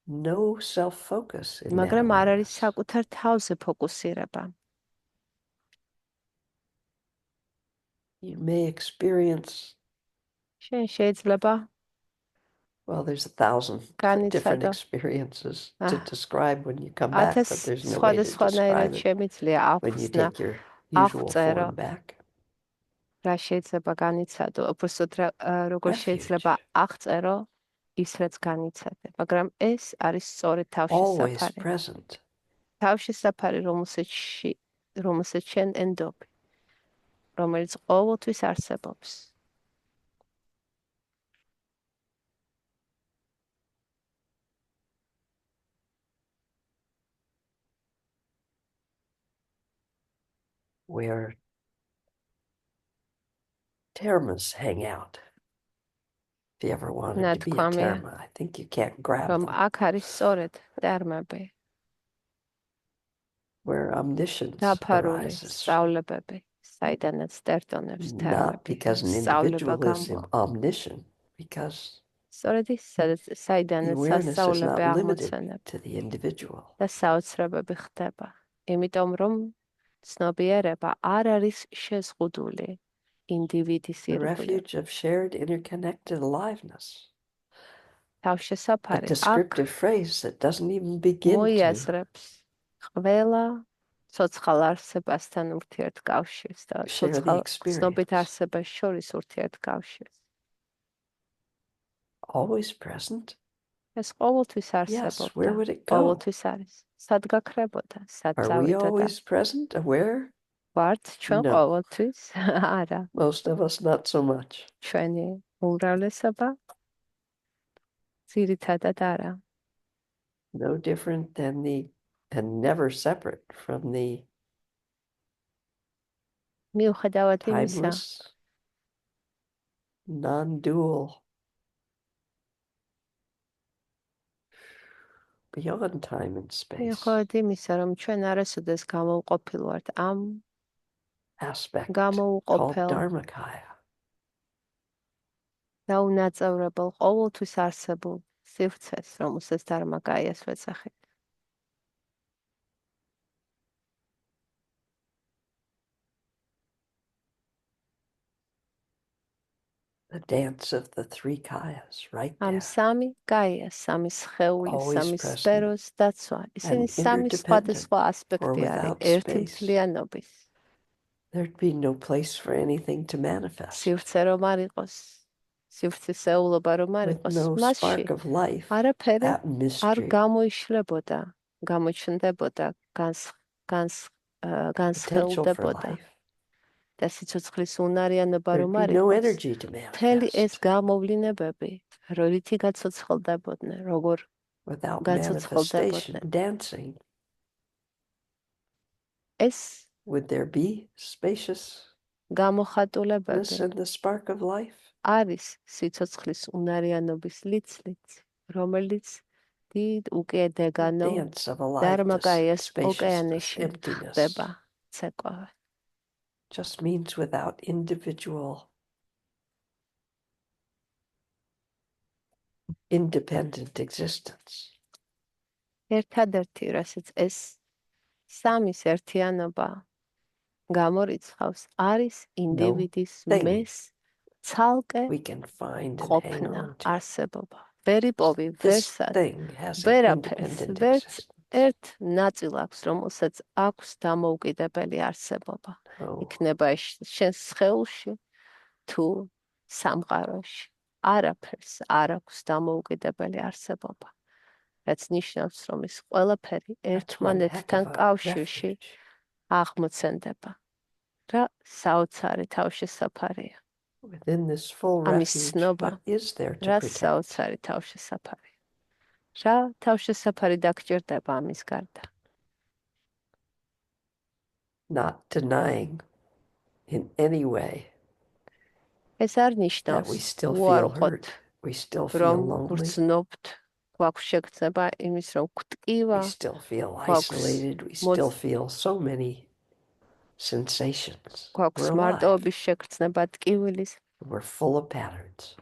No self-focus in that მაგრამ არ არის awareness. საკუთარ თავზე ფოკუსირება. You may experience, შენ შეიძლება well, there's 1,000 different experiences to describe when you come back, but there's no way to სხვადასხვანაირად describe it შემიძლია when you ახსნა, take your usual აღწერო, form back. რა შეიძლება განიცადო, უბრალოდ როგორ შეიძლება აღწერო ის, რაც განიცადე. მაგრამ ეს არის სწორედ თავში Always საფარი. present. თავში საფარი, რომელსაც შენ ენდობი, რომელიც ყოველთვის არსებობს. Where termas hang out. If you ever wanted to be a terma, I think you can't grab them. them. Where omniscience arises. Not because an individual is omniscient, because the awareness is not limited to the individual. The refuge of shared interconnected aliveness. A descriptive phrase that doesn't even begin to. Share the experience. Always present? Yes, where would it go? Are we always present, aware? No. Most of us not so much. No different than and never separate from the timeless, non-dual, beyond time and space aspect called Dharmakaya. The dance of the three kayas, right there. Always present and interdependent, for without space, there'd be no place for anything to manifest. With no spark of life, that mystery, potential for life, there'd be no energy to manifest. without გაცოცხლდებოდნენ. manifestation, dancing. ეს Would there be spaciousness გამოხატულებები and the spark of life? არის სიცოცხლის უნარიანობის ლიცლიც, რომელიც დიდ უკედეგანო Dance of a life to დარმაგაიას spaciousness, ოკეანეში emptiness. ხდება ცეკვავე. Just means without individual independent existence. ერთადერთი, რასაც ეს სამის ერთიანობა გამორიცხავს, არის ინდივიდის მეს ცალკე We can find and hang ყოფნა, on to. არსებობა. ვერ იპოვი This ვერსად, thing has an ვერაფერს, independent ვერც existence. ერთ ნაწილ აქვს, რომელსაც აქვს დამოუკიდებელი არსებობა. Oh, იქნება შენს სხეულში თუ სამყაროში. არაფერს არ აქვს დამოუკიდებელი არსებობა. რაც ნიშნავს, რომ ეს ყველაფერი that's one heck ერთმანეთთან of a კავშირში refuge. აღმოცენდება. რა საოცარი თავშესაფარია. Within this full ამის refuge, ცნობა, what is there to რა protect? საოცარი თავშესაფარია. რა თავშესაფარი დაგჭირდება ამის გარდა. Not denying in any way ეს არ that ნიშნავს, we still feel უარყოფთ, hurt, we still feel რომ lonely, გრძნობთ, გვაქვს შეგრძნება იმის, რომ გვტკივა, we still feel გვაქვს isolated, we still feel so many sensations. გვაქვს We're alive. მარტოობის შეგრძნება ტკივილის, We're full of patterns.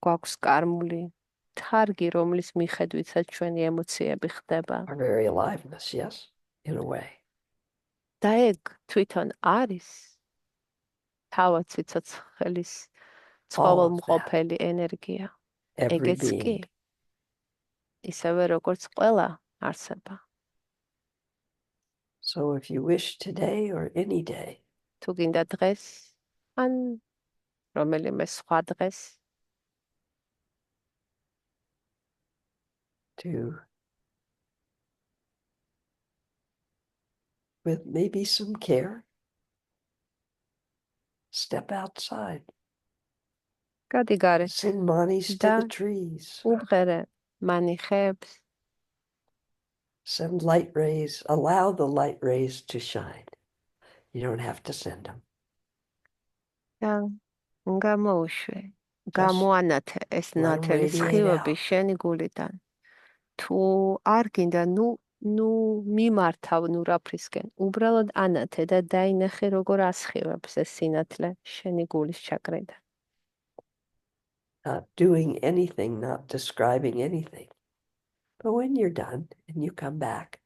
გვაქვს კარმული თარგი, რომლის მიხედვითაც ჩვენი ემოციები ხდება. Our very aliveness, yes, in a way. და ეგ თვითონ არის თავად სიცოცხლის ცხოველმყოფელი ენერგია. Every ეგეც კი being. ისევე როგორც ყველა არსება. So if you wish today or any day თუ გინდა დღეს, ან რომელიმე სხვა დღეს, to, with maybe some care, step outside. გადი გარეთ Send monies to და the trees. უმღერე მანიხებს, Send light rays, allow the light rays to shine. You don't have to send them. და გამოუშვე, გამოანათე ეს Let 'em ნათელი radiate სხივები out. შენი გულიდან. თუ არ გინდა, ნუ მიმართავ ნურაფრისკენ. უბრალოდ ანათე და დაინახე როგორ ასხივებს ეს სინათლე შენი გულის ჩაკრიდან. Not doing anything, not describing anything. But when you're done and you come back,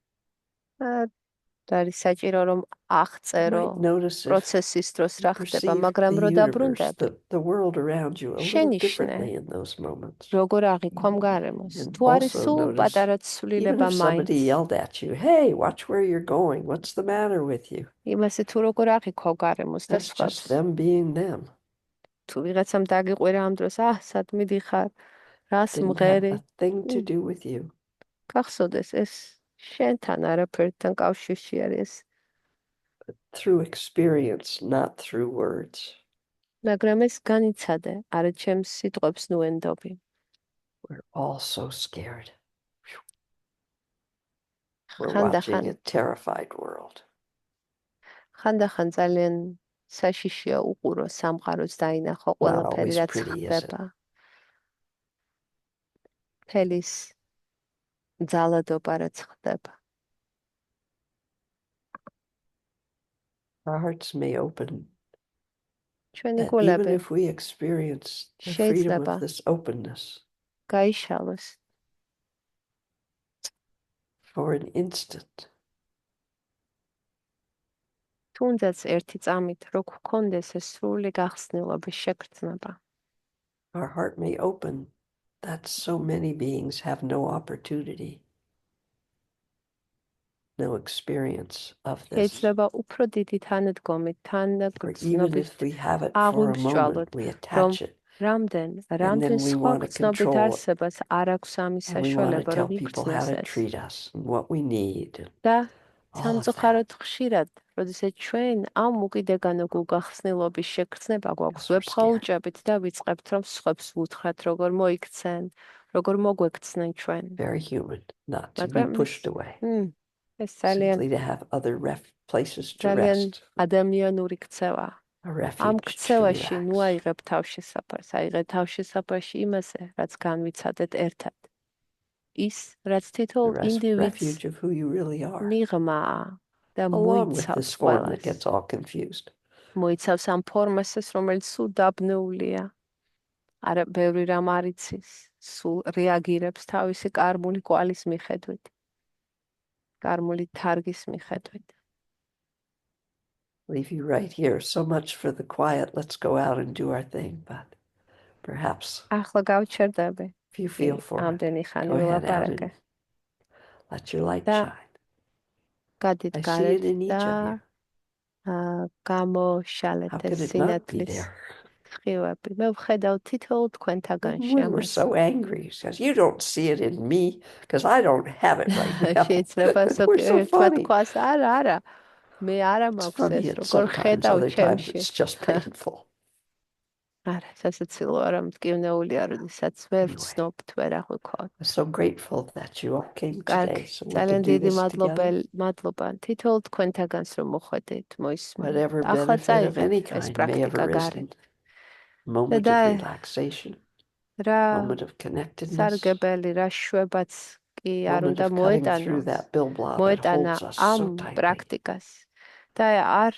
და არის საჭირო რომ you აღწერო might notice if პროცესის დროს რა you ხდება, perceive მაგრამ the რო universe, დაბრუნდები, the world around you a little შენიშნე differently in those moments. როგორ აღიქვამ გარემოს. And თუ არის also სულ notice, პატარა even ცვლილება if მაინც, somebody yelled at you, hey, watch where you're going, what's the matter with you? იმასე თუ როგორ აღიქვავ გარემოს და That's სხვებს. just them being them. თუ ვიღაცამ დაგიყვირა ამ დროს, სად მიდიხარ, რას Didn't მღერი, have a thing to do with you. გახსოვდეს ეს შენთან არაფერთან კავშირში არის, Through experience, not through words. მაგრამ ეს განიცადე, არა ჩემს სიტყვებს ნუენდობი. We're all so scared. We're ხანდახან watching a terrified world. ხანდახან ძალიან საშიშია უყურო სამყაროს დაინახო ყველაფერი always რაც pretty, is it? ხდება. ფელის ძალადობა რაც ხდება. Our hearts may open. ჩვენი And even გულები if we experience the freedom შეიძლება of this openness გაიშალოს for an instant, თუნდაც ერთი წამით რო გქონდეს ეს სრული გახსნილობის შეგრძნება. our heart may open that so many beings have no opportunity, no experience of this. შეიძლება უფრო დიდი თანადგომით, Or even თანაგრძნობით if we have it for a აღვიმსჯვალოთ, moment, we რომ attach it. რამდენ then we სხვა want to გრძნობით control it. არსებას არ აქვს ამის And we want to საშუალება, tell რომ people how იგრძნოს to ეს. treat us and what we need. And და all of that. სამწუხაროდ ხშირად როდესაც ჩვენ ამ უკიდეგანო გულგახსნილობის შეგრძნება გვაქვს, ვეფხაუჭებით და ვიწყებთ, რომ სხვებს ვუთხრათ, როგორ მოიქცენ, როგორ მოგვექცნენ ჩვენ. Very human, not to be pushed away. ეს ძალიან Simply to have other places to rest. ადამიანური ქცევა. A refuge ამ to ქცევაში relax. ნუ აიღებ თავშესაფარს, აიღე თავშესაფარში იმაზე, რაც განვიცადეთ ერთად. ის, რაც თითოეულ ინდივიდს refuge of who you really are. მიღმა და Along with this form that ყველას. gets all confused. მოიცავს ამ ფორმასაც, რომელიც სულ დაბნეულია. არა ბევრი რამ არ იცის, სულ რეაგირებს თავისი კარმული კვალის მიხედვით. კარმული თარგის მიხედვით. Leave you right here. So much for the quiet. Let's go out and do our thing. But perhaps ახლა გავჩერდები. if you feel for it, go ahead out and let your light shine. გადით გარეთ და გამოშალეთ ეს სინათლის ხივები. მე ვხედავ თითოეულ თქვენთაგანში ამას. We're so angry because you don't see it in me because I don't have it right now. შეიძლება თქვას არა. მე არა მაქვს ეს როგორ ხედავ ჩემში. It's just painful. არა, სასაცილო არა, მტკივნეულია, როდესაც ვერ ვცნობთ, ვერ აღვიქოთ. I'm so grateful that you all came today. So we ძალიან can do დიდი this together. მადლობა თითოეულ თქვენთაგანს რომ მოხვედით, მოისმენთ. Whatever benefit of any kind may have arisen. Moment of relaxation. Moment of connectedness. სარგებელი რა შვებაც კი არ უნდა მოეტანა ამ პრაქტიკას. და არ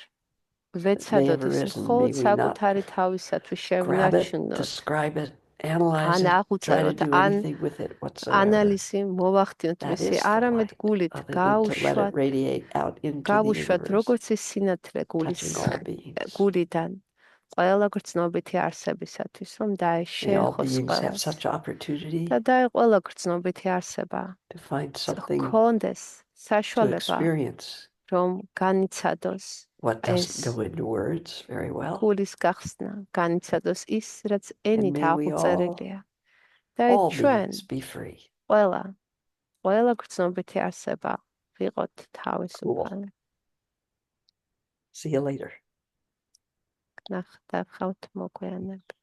ვეცადოთ ის მხოლოდ საკუთარი თავისათვის შევნარჩუნოთ. Describe it, analyze it, try to do anything with it whatsoever. ანალიზი მოვახდინოთ მისი არამედ გულით გავუშვათ როგორც ის სინათლე გულიდან ყველა გრძნობითი არსებისათვის რომ დაეშეხოს ყველას და ყველა გრძნობითი არსება ჰქონდეს საშუალება რომ განიცადოს what doesn't go into words very well. გულის გახსნა განიცადოს ის რაც ენით აღწერილია და ჩვენ ყველა გრძნობითი არსება ვიყოთ თავისუფალი. See you later. ნახავთ მოგვიანებით.